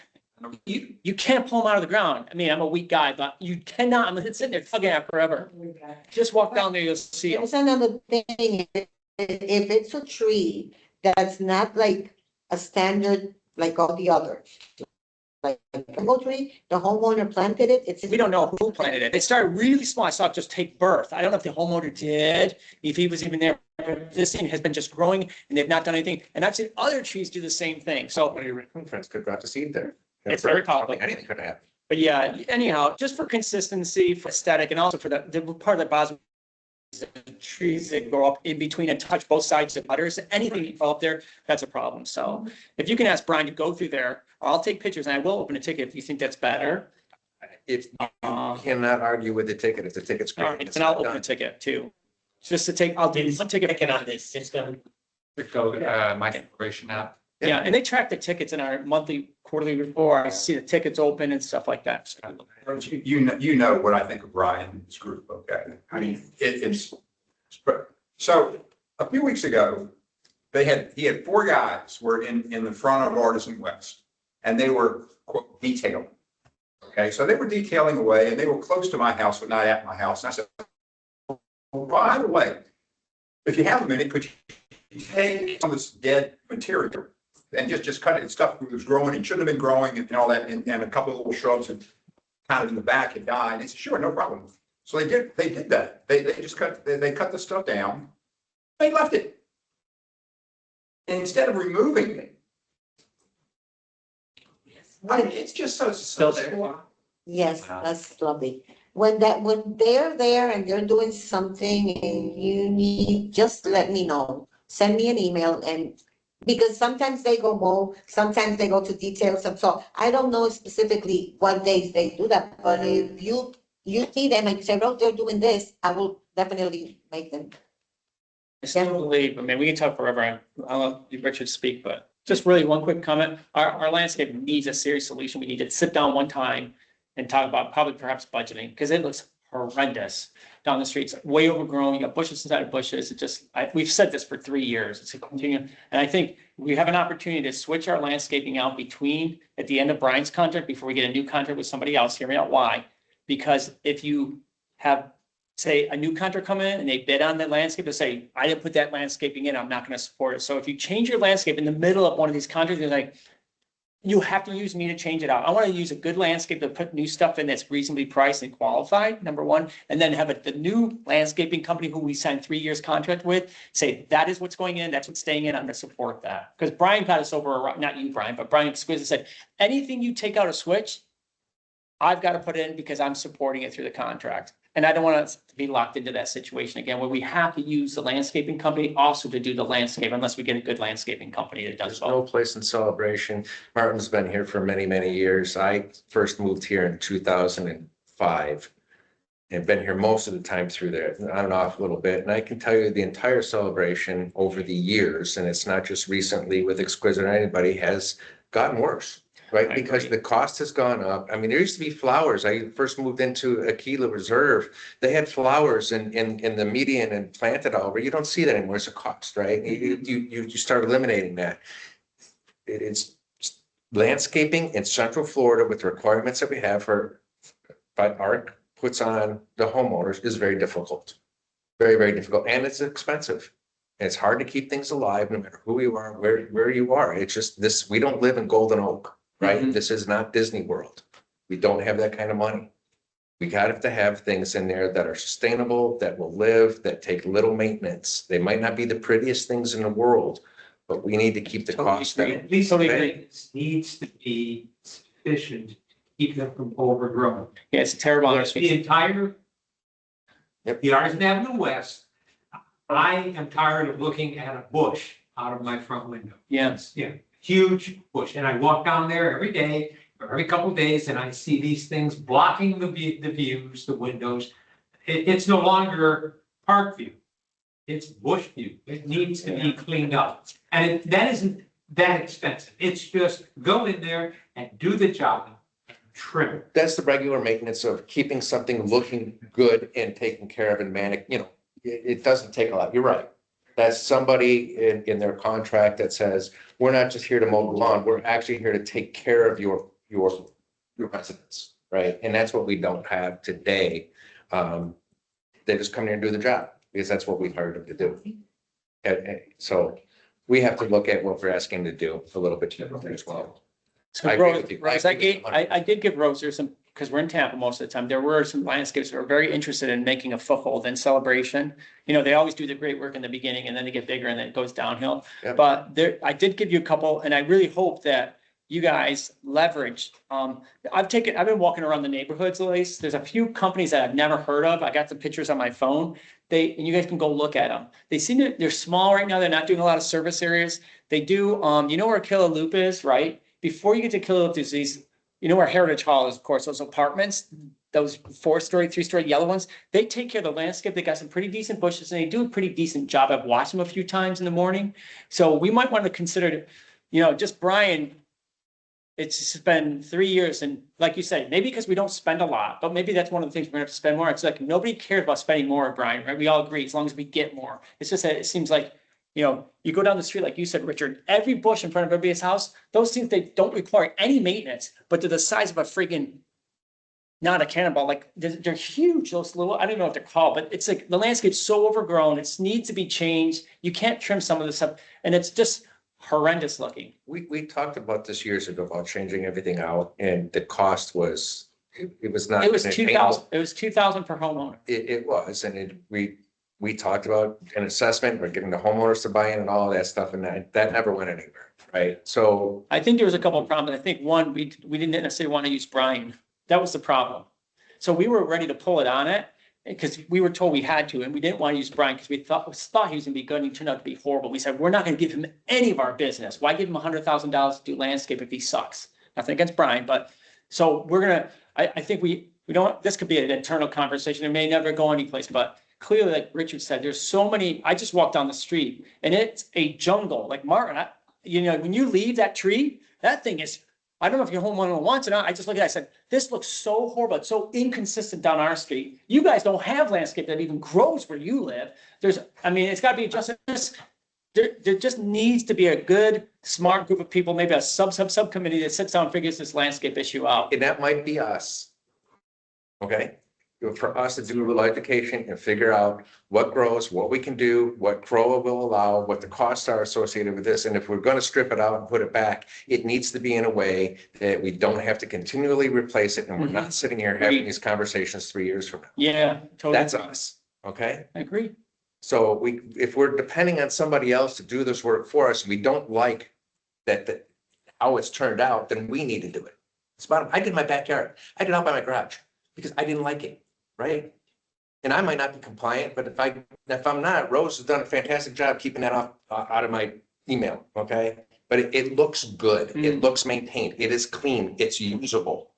you can't pull them out of the ground. I mean, I'm a weak guy, but you cannot, I'm sitting there tugging at it forever. Just walk down there, you'll see them. There's another thing, if it's a tree that's not like a standard, like all the others. Like a mango tree, the homeowner planted it, it's. We don't know who planted it. It started really small. I saw it just take birth. I don't know if the homeowner did, if he was even there. This thing has been just growing and they've not done anything. And I've seen other trees do the same thing. So, one of your raccoon friends could got to seed there. It's very possible. Anything could happen. but yeah, anyhow, just for consistency, for aesthetic, and also for the part that bothers me is the trees that grow up in between and touch both sides of gutters, anything you fall up there, that's a problem. So if you can ask Brian to go through there, I'll take pictures and I will open a ticket if you think that's better. If you cannot argue with the ticket, if the ticket's All great. right, then I'll open a ticket too. Just to take, I'll do Is one it ticket. picking on this system? My corporation app. Yeah, and they track the tickets in our monthly, quarterly report. I see the tickets open and stuff like that. You know what I think of Brian and his group, okay? I mean, it's, so a few weeks ago, he had four guys were in the front of Artisan West, and they were quote, detailing. Okay, so they were detailing away, and they were close to my house, but not at my house. And I said, well, by the way, if you have a minute, could you take some of this dead material and just cut it, stuff that was growing, it shouldn't have been growing and all that, and a couple of little shrubs and kind of in the back had died. And they said, sure, no problem. So they did that. They just cut the stuff down. They left it. And instead of removing it, I mean, it's just so. Still there? Yes, Wow. that's lovely. When they're there and they're doing something and you need, just let me know. Send me an email and, because sometimes they go mow, sometimes they go to details. So I don't know specifically what days they do that, but if you see them and you say, oh, they're doing this, I will definitely make them. I still believe, I mean, we can talk forever. I'll let Richard speak, but just really one quick comment. Our landscape needs a serious solution. We need to sit down one time and talk about probably perhaps budgeting, because it looks horrendous down the streets, way overgrown. You got bushes inside of bushes. It just, we've said this for 3 years. It's a continuum. And I think we have an opportunity to switch our landscaping out between, at the end of Brian's contract, before we get a new contract with somebody else. Hear me out why. Because if you have, say, a new contract come in and they bid on the landscape, to say, I didn't put that landscaping in, I'm not going to support it. So if you change your landscape in the middle of one of these contracts, you're like, you have to use me to change it out. I want to use a good landscape to put new stuff in that's reasonably priced and qualified, number one, and then have the new landscaping company who we signed 3 years contract with say, that is what's going in, that's what's staying in, I'm going to support that. Because Brian got us over, not you, Brian, but Brian Exquisite said, anything you take out a switch, I've got to put in because I'm supporting it through the contract. And I don't want us to be locked into that situation again, where we have to use the landscaping company also to do the landscape, unless we get a good landscaping company that does There's no both. place in Celebration. Martin's been here for many, many years. I first moved here in 2005 and been here most of the time through there, on and off a little bit. And I can tell you the entire Celebration over the years, and it's not just recently with Exquisite or anybody, has gotten worse. Right, I because agree. the cost has gone up. I mean, there used to be flowers. I first moved into Aquila Reserve. They had flowers in the median and planted all over. You don't see that anymore. It's a cost, right? You start eliminating that. It's landscaping in Central Florida with the requirements that we have for, but ARC puts on the homeowners is very difficult. Very, very difficult. And it's expensive. And it's hard to keep things alive no matter who you are, where you are. It's just this, we don't live in Golden Oak. Right? Mhm. This is not Disney World. We don't have that kind of money. We got to have things in there that are sustainable, that will live, that take little maintenance. They might not be the prettiest things in the world, but we need to keep the Totally cost agree. down. At least Totally maintenance needs to be sufficient to keep them from overgrowing. Yeah, it's a terrible The landscape. entire, Yep. the Artisan Avenue West, I am tired of looking at a bush out of my front window. Yes. Yeah, huge bush. And I walk down there every day, or every couple of days, and I see these things blocking the views, the windows. It's no longer park view. It's bush view. It needs to be cleaned up. And that isn't that expensive. It's just go in there and do the job, and trim it. That's the regular maintenance of keeping something looking good and taken care of and it doesn't take a lot. You're right. That's somebody in their contract that says, we're not just here to mow the lawn, we're actually here to take care of your residents, right? And that's what we don't have today. They just come here and do the job because that's what we've hired them to do. And so we have to look at what we're asking to do a little bit differently as well. So I agree Rose, with you. Rose, I agree with you I did give Rose, there's some, because we're in Tampa most of the time, there were some landscapes that were very interested in making a foothold in Celebration. You know, they always do the great work in the beginning and then they get bigger and then it goes downhill. Yep. But there, I did give you a couple, and I really hope that you guys leverage. I've been walking around the neighborhoods, Elise. There's a few companies that I've never heard of. I got the pictures on my phone. And you guys can go look at them. They're small right now. They're not doing a lot of service areas. They do, you know where Aquila Loop is, right? Before you get to Aquila Loop, there's these, you know where Heritage Hall is, of course, those apartments, those 4-story, 3-story yellow ones. They take care of the landscape. They got some pretty decent bushes and they do a pretty decent job. I've watched them a few times in the morning. So we might want to consider, just Brian, it's just been 3 years and like you say, maybe because we don't spend a lot, but maybe that's one of the things we're gonna have to spend more. It's like, nobody cares about spending more, Brian, right? We all agree, as long as we get more. It's just that it seems like, you know, you go down the street, like you said, Richard, every bush in front of everybody's house, those things, they don't require any maintenance, but they're the size of a friggin', not a cannonball, like they're huge, those little, I don't know what they're called, but it's like the landscape's so overgrown, it needs to be changed. You can't trim some of this stuff and it's just horrendous looking. We talked about this years ago about changing everything out and the cost was, it was not. It was 2,000, it was 2,000 per homeowner. It was, and we talked about an assessment, we're getting the homeowners to buy in and all of that stuff, and that never went anywhere, right? So I think there was a couple of problems. I think one, we didn't necessarily want to use brine. That was the problem. So we were ready to pull it on it because we were told we had to, and we didn't want to use brine because we thought he was gonna be good and he turned out to be horrible. We said, we're not gonna give him any of our business. Why give him $100,000 to do landscape if he sucks? Nothing against Brian, but so we're gonna, I think we don't, this could be an internal conversation. It may never go anyplace, but clearly, like Richard said, there's so many, I just walked down the street and it's a jungle, like Martin, you know, when you leave that tree, that thing is, I don't know if you're homeowner once or not. I just looked at it, I said, this looks so horrible. It's so inconsistent down our street. You guys don't have landscape that even grows where you live. I mean, it's gotta be adjusted. There just needs to be a good, smart group of people, maybe a subcommittee that sits down and figures this landscape issue out. and that might be us. Okay? For us to do a little education and figure out what grows, what we can do, what CROA will allow, what the costs are associated with this. And if we're gonna strip it out and put it back, it needs to be in a way that we don't have to continually replace it and we're not sitting here having these conversations 3 years from now. Yeah, totally. That's us, okay? I agree. So if we're depending on somebody else to do this work for us, we don't like that how it's turned out, then we need to do it. It's about, I did my backyard. I did out by my garage because I didn't like it, right? And I might not be compliant, but if I'm not, Rose has done a fantastic job keeping that out of my email, okay? But it looks good. It looks maintained. It is clean. It's usable.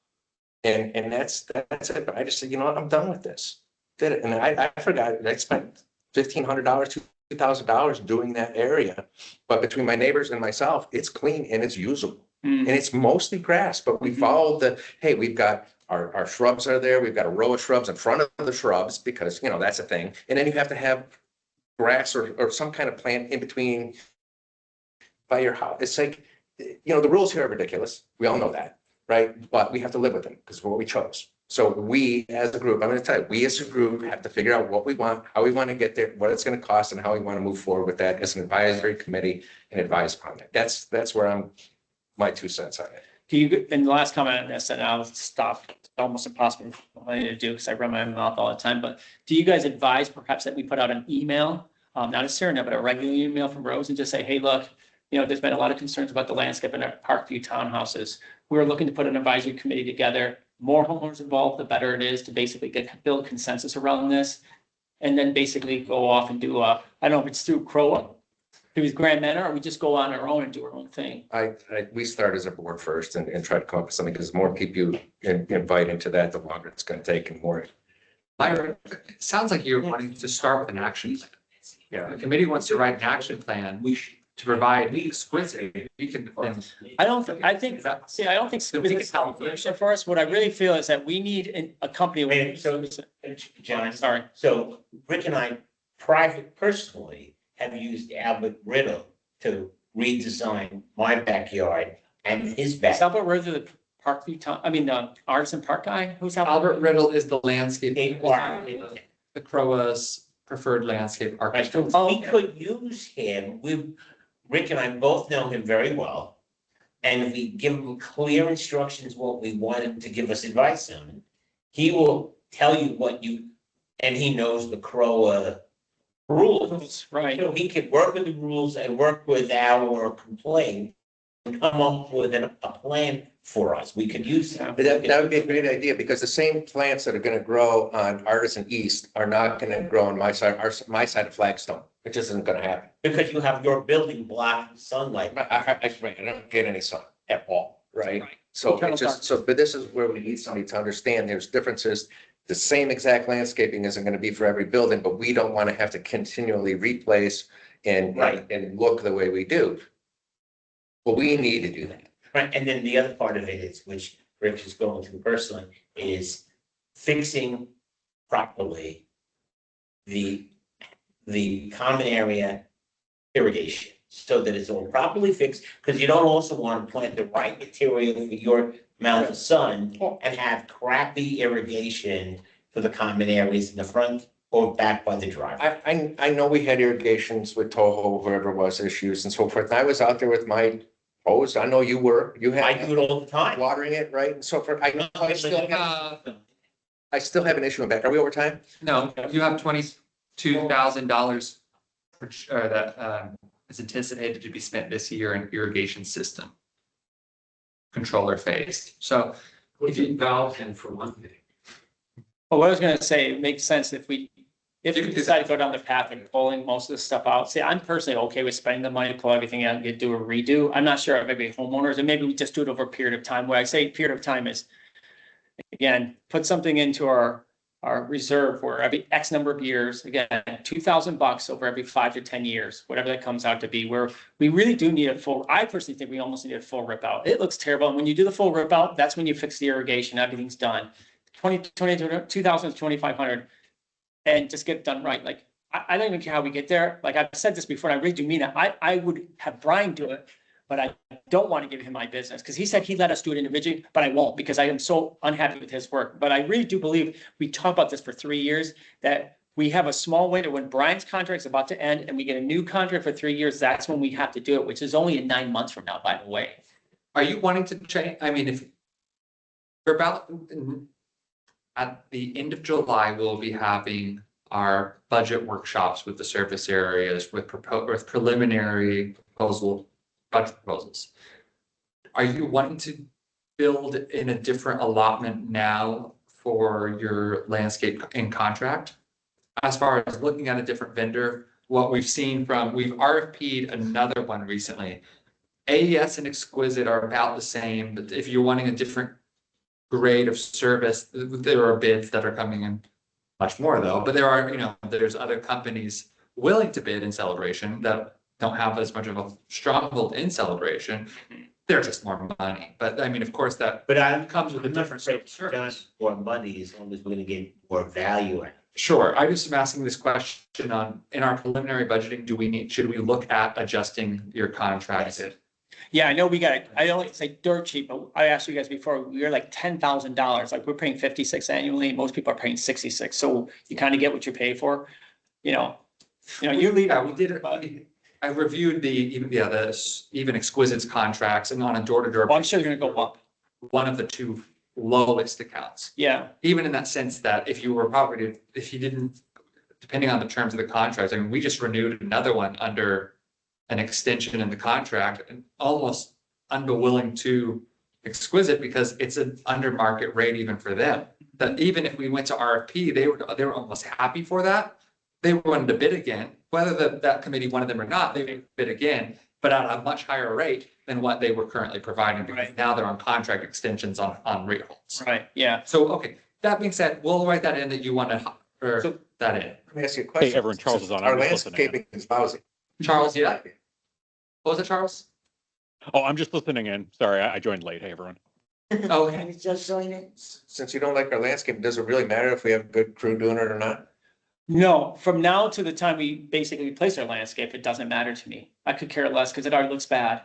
And that's it. But I just said, you know what, I'm done with this. Did it. And I forgot, I spent $1,500, $2,000 doing that area. But between my neighbors and myself, it's clean and it's usable. And it's mostly grass, but we followed hey, we've got our shrubs are there. We've got a row of shrubs in front of the shrubs because, you know, that's a thing. And then you have to have grass or some kind of plant in between by your house. It's like, you know, the rules here are ridiculous. We all know that, right? But we have to live with them because it's what we chose. So we as a group, I'm going to tell you, we as a group have to figure out what we want, how we want to get there, what it's going to cost and how we want to move forward with that as an advisory committee and advise upon that. That's where my 2 cents on it. Do you, and the last comment on this, and I'll stop, it's almost impossible for me to do because I run my mouth all the time, but do you guys advise perhaps that we put out an email, not a serial, but a regular email from Rose and just say, hey, look, you know, there's been a lot of concerns about the landscape in our Parkview townhouses. We're looking to put an advisory committee together, more homeowners involved, the better it is to basically build consensus around this. And then basically go off and do I don't know if it's through CROA, through his Grand Manor, or we just go on our own and do our own thing. We start as a board first and try to come up with something because the more people you invite into that, the longer it's going to take and more. Myra, it sounds like you're wanting to start with an action plan. Yeah. The committee wants to write an action plan to provide exquisite, we can, I don't think it's helpful for us. What I really feel is that we need a company. Wait, so, John, Sorry. so Rick and I personally have used Albert Riddle to redesign my backyard and his Is back. Albert Riddle the Parkview Artisan Park guy? Who's Albert Riddle is the landscape, Right. the CROA's preferred landscape architect. So we could use him, Rick and I both know him very well. And if we give him clear instructions, what we want him to give us advice on, he will tell you and he knows the CROA rules. Right. So he could work with the rules and work with our complaint and come up with a plan for us. We could use that. That would be a great idea because the same plants that are going to grow on Artisan East are not going to grow on my side of Flagstone. It just isn't going to happen. Because you have your building blocking sunlight. I don't get any sun at all, right? So Internal it's just, but this is where we need somebody to understand there's differences. The same exact landscaping isn't going to be for every building, but we don't want to have to continually replace and Right. and look the way we do. But we need to do that. Right, and then the other part of it is, which Rich is going through personally, is fixing properly the common area irrigation, so that it's all properly fixed, because you don't also want to plant the right material for your amount of sun and have crappy irrigation for the common areas in the front or back by the driveway. I know we had irrigations with Toho, wherever it was, issues and so forth. And I was out there with my hose. I know you I had do it all the time. watering it, right? And so forth. I know Uh, I still have an issue in back. Are we over time? No, you have $22,000 that is anticipated to be spent this year in irrigation system controller phase. So Put the valves in for one thing. Well, what I was gonna say, it makes sense if we You can do decide to go down the path of pulling most of the stuff out. See, I'm personally okay with spending the money, to pull everything out and do a redo. I'm not sure if maybe homeowners, and maybe we just do it over a period of time. What I say period of time is, again, put something into our reserve where every X number of years, again, $2,000 over every 5 to 10 years, whatever that comes out to be, where we really do need a full, I personally think we almost need a full rip out. It looks terrible. And when you do the full rip out, that's when you fix the irrigation, everything's done. 2,000 to 2,500 and just get it done right. Like, I don't even care how we get there. Like I've said this before, and I really do mean it. I would have Brian do it, but I don't want to give him my business because he said he'd let us do it individually, but I won't because I am so unhappy with his work. But I really do believe we talk about this for 3 years, that we have a small window when Brian's contract's about to end and we get a new contract for 3 years. That's when we have to do it, which is only in 9 months from now, by the way. are you wanting to change? I mean, if we're about at the end of July, we'll be having our budget workshops with the service areas with preliminary budget proposals. Are you wanting to build in a different allotment now for your landscape in contract? As far as looking at a different vendor, what we've seen we've RFP'd another one recently. AES and Exquisite are about the same, but if you're wanting a different grade of service, there are bids that are coming in much more though, but there's other companies willing to bid in Celebration that don't have as much of a stronghold in Celebration. They're just more money, but I mean, of course, that But I comes with a different sort of service. More money as long as we're gonna get more value out of it. Sure, I just am asking this question in our preliminary budgeting, should we look at adjusting your contracts? Yeah, I know I don't say dirt cheap, but I asked you guys before, we were like $10,000, like we're paying 56 annually, most people are paying 66, so you kind of get what you pay for, you leave. Yeah, we did it. I reviewed even Exquisite's contracts and on a door-to-door. Well, I'm sure you're gonna go up, One of the two lowest accounts, yeah, even in that sense that if you didn't, depending on the terms of the contract, I mean, we just renewed another one under an extension in the contract and almost unwilling to Exquisite because it's an under market rate even for them. That even if we went to RFP, they were almost happy for that. They wanted to bid again, whether that committee wanted them or not, they would bid again, but at a much higher rate than what they were currently providing because Right. now they're on contract extensions on rate holds. right, yeah. So, okay, that being said, we'll write that in that you want to, or So- that in. Let me ask you a question. Hey, everyone, Charles is on. Our I'm just listening in. landscaping is lousy. Charles, yeah. What was it, Charles? Oh, I'm just listening in. Sorry, I joined late. Hey, everyone. Oh, And it's just joining. Since you don't like our landscape, does it really matter if we have a good crew doing it or not? No, from now to the time we basically replace our landscape, it doesn't matter to me. I could care less because it already looks bad.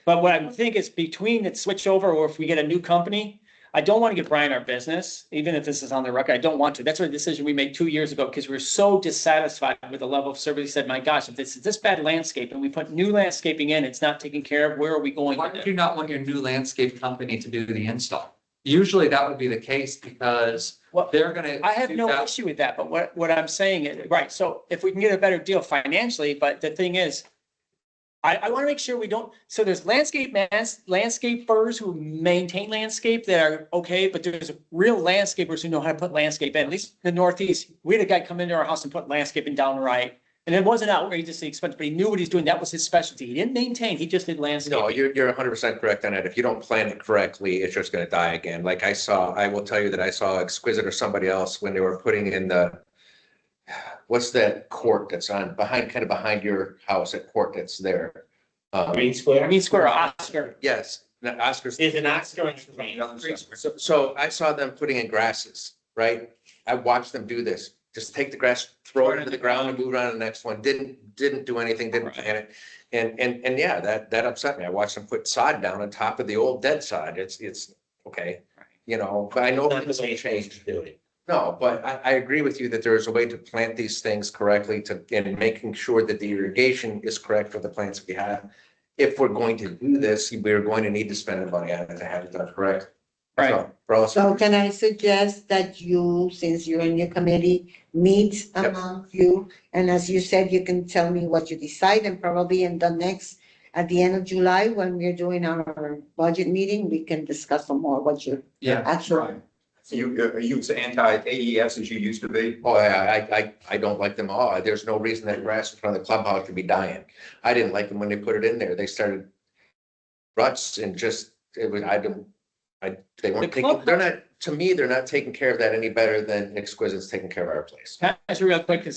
But what I think is between the switch over or if we get a new company, I don't want to give Brian our business, even if this is on the record. I don't want to. That's a decision we made 2 years ago because we were so dissatisfied with the level of service. He said, my gosh, if this is this bad landscape and we put new landscaping in, it's not taken care of. Where are we going why with would it? you not want your new landscape company to do the install? Usually that would be the case because Well, they're gonna. I have do no that. issue with that, but what I'm saying is, right, so if we can get a better deal financially, but the thing is, I want to make sure we don't, so there's landscapers who maintain landscape that are okay, but there's real landscapers who know how to put landscape in, at least in the Northeast. We had a guy come into our house and put landscaping down right, and it wasn't outrageously expensive, but he knew what he's doing. That was his specialty. He didn't maintain, he just did No, landscaping. you're 100% correct on it. If you don't plan it correctly, it's just gonna die again. Like I will tell you that I saw Exquisite or somebody else when they were putting in what's that court that's kind of behind your house, that court that's there? Green Square? I mean, Square Oscar, Yes, The Oscars. There's an Oscar in Spain. So I saw them putting in grasses, right? I watched them do this. Just take the grass, throw it into the ground and move on to the next one. Didn't do anything, didn't plant it. And yeah, that upset me. I watched them put sod down on top of the old dead sod. It's okay. You know, but I know Not the things way will it's supposed change. to do it. No, but I agree with you that there is a way to plant these things correctly and making sure that the irrigation is correct for the plants we have. If we're going to do this, we're going to need to spend the money on it to have it done correct. Right. So, for us, So can I suggest that you, since you're in your committee, meet Yep. among you? And as you said, you can tell me what you decide and probably in the next, at the end of July, when we're doing our budget meeting, we can discuss some more what you Yeah, actually. Are you as anti-AES as you used to be? oh, I don't like them all. There's no reason that grass in front of the clubhouse should be dying. I didn't like them when they put it in there. They started ruts and just, they weren't taking, they're not, to me, they're not taking care of that any better than Exquisite's taking care of our place. Can I ask you real quick,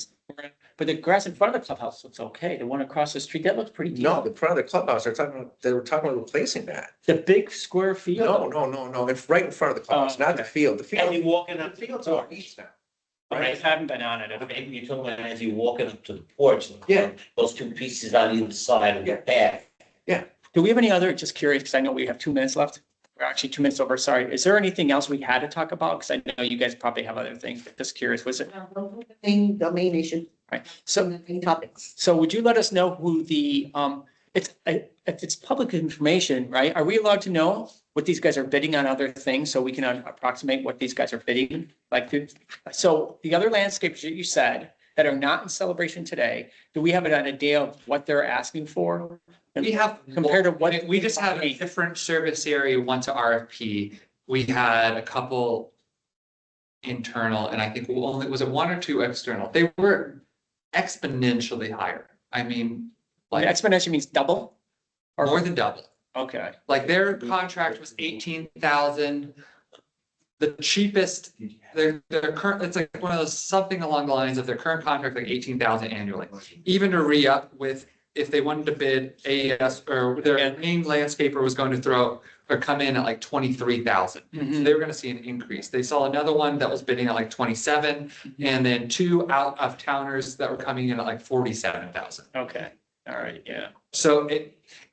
but the grass in front of the clubhouse looks okay. The one across the street, that looks pretty No, decent. the front of the clubhouse, they were talking about replacing that. The big square field. No, it's right in front of the clubhouse, Oh, not the okay. field. The And field, you walking up the to the field's all porch. east now. I haven't been on it. Maybe you're talking about as you walking up to the porch. Yeah. Those two pieces on either side of the path. Do we have any other, just curious, because I know we have 2 minutes left. We're actually 2 minutes over, sorry. Is there anything else we had to talk about? Because I know you guys probably have other things, but just curious, was it? The main issue, Right, some so, of the main topics. so would you let us know who the, if it's public information, right? Are we allowed to know what these guys are bidding on other things so we can approximate what these guys are bidding? Like, so the other landscapes that you said that are not in Celebration today, do we have an idea of what they're asking for? we have. Compared to what- We just had a different service area went to RFP. We had a couple internal and I think was it 1 or 2 external? They were exponentially higher. I mean, Like like exponential means double? Or more than double. Okay, Like their contract was 18,000. The cheapest, their current, it's like one of those, something along the lines of their current contract, like 18,000 annually. Even to re-up with, if they wanted to bid AES or their main landscaper was going to throw or come in at like 23,000. So Mhm. they were gonna see an increase. They saw another one that was bidding at like 27 and then 2 out of towners that were coming in at like 47,000. okay, all right, yeah. So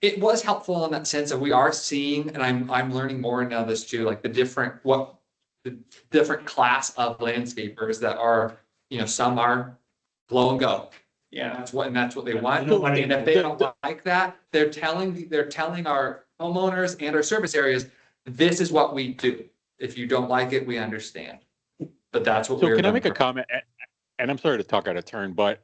it was helpful in that sense that we are seeing, and I'm learning more now this too, like the different class of landscapers that are, some are blow and go. Yeah, That's what they want. No money. And if they don't like that, they're telling our homeowners and our service areas, this is what we do. If you don't like it, we understand. But that's what So we're. can I make a doing. comment? And I'm sorry to talk out of turn, but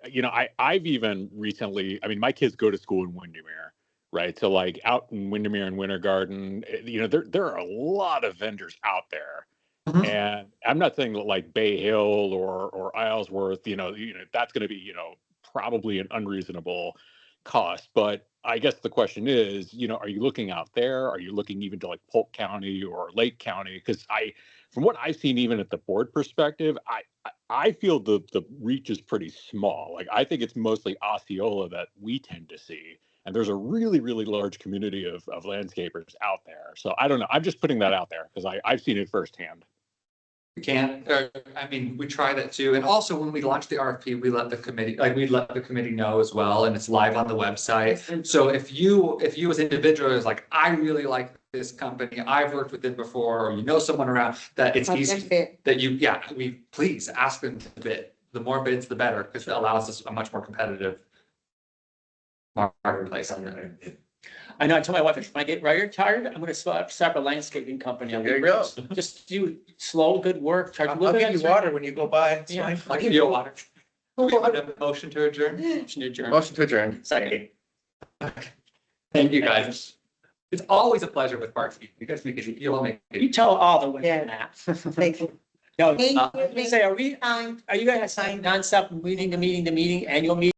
I've even recently, my kids go to school in Windermere, right? So like out in Windermere and Winter Garden, there are a lot of vendors out there. Mhm. And I'm not saying that like Bay Hill or Islesworth, that's going to be, probably an unreasonable cost. But I guess the question is, are you looking out there? Are you looking even to like Polk County or Lake County? Because from what I've seen, even at the board perspective, I feel the reach is pretty small. Like I think it's mostly Osceola that we tend to see. And there's a really, really large community of landscapers out there. So I don't know. I'm just putting that out there because I've seen it firsthand. We try that too. And also when we launched the RFP, we let the committee know as well, and it's live on the website. So if you as individuals like, I really like this company, I've worked with them before, or someone around, that it's easy that we please ask them to bid. The more bids, the better, because it allows us a much more competitive marketplace on there. I know, I told my wife, if I get retired, I'm gonna start a landscaping company. There you go. Just do slow, good work. charge a I'll little bit give you extra. water when you go by. It's Yeah. fine. I'll give you a water. We have a motion to adjourn. Motion to adjourn. Motion to adjourn. Second. Thank you, guys. It's always a pleasure with Parks. You guys make it, you'll make You it. tell all the women Yeah. that. Thank you. No, Thank I you. was gonna say, are you Time. guys signing nonstop meeting to meeting, annual meeting?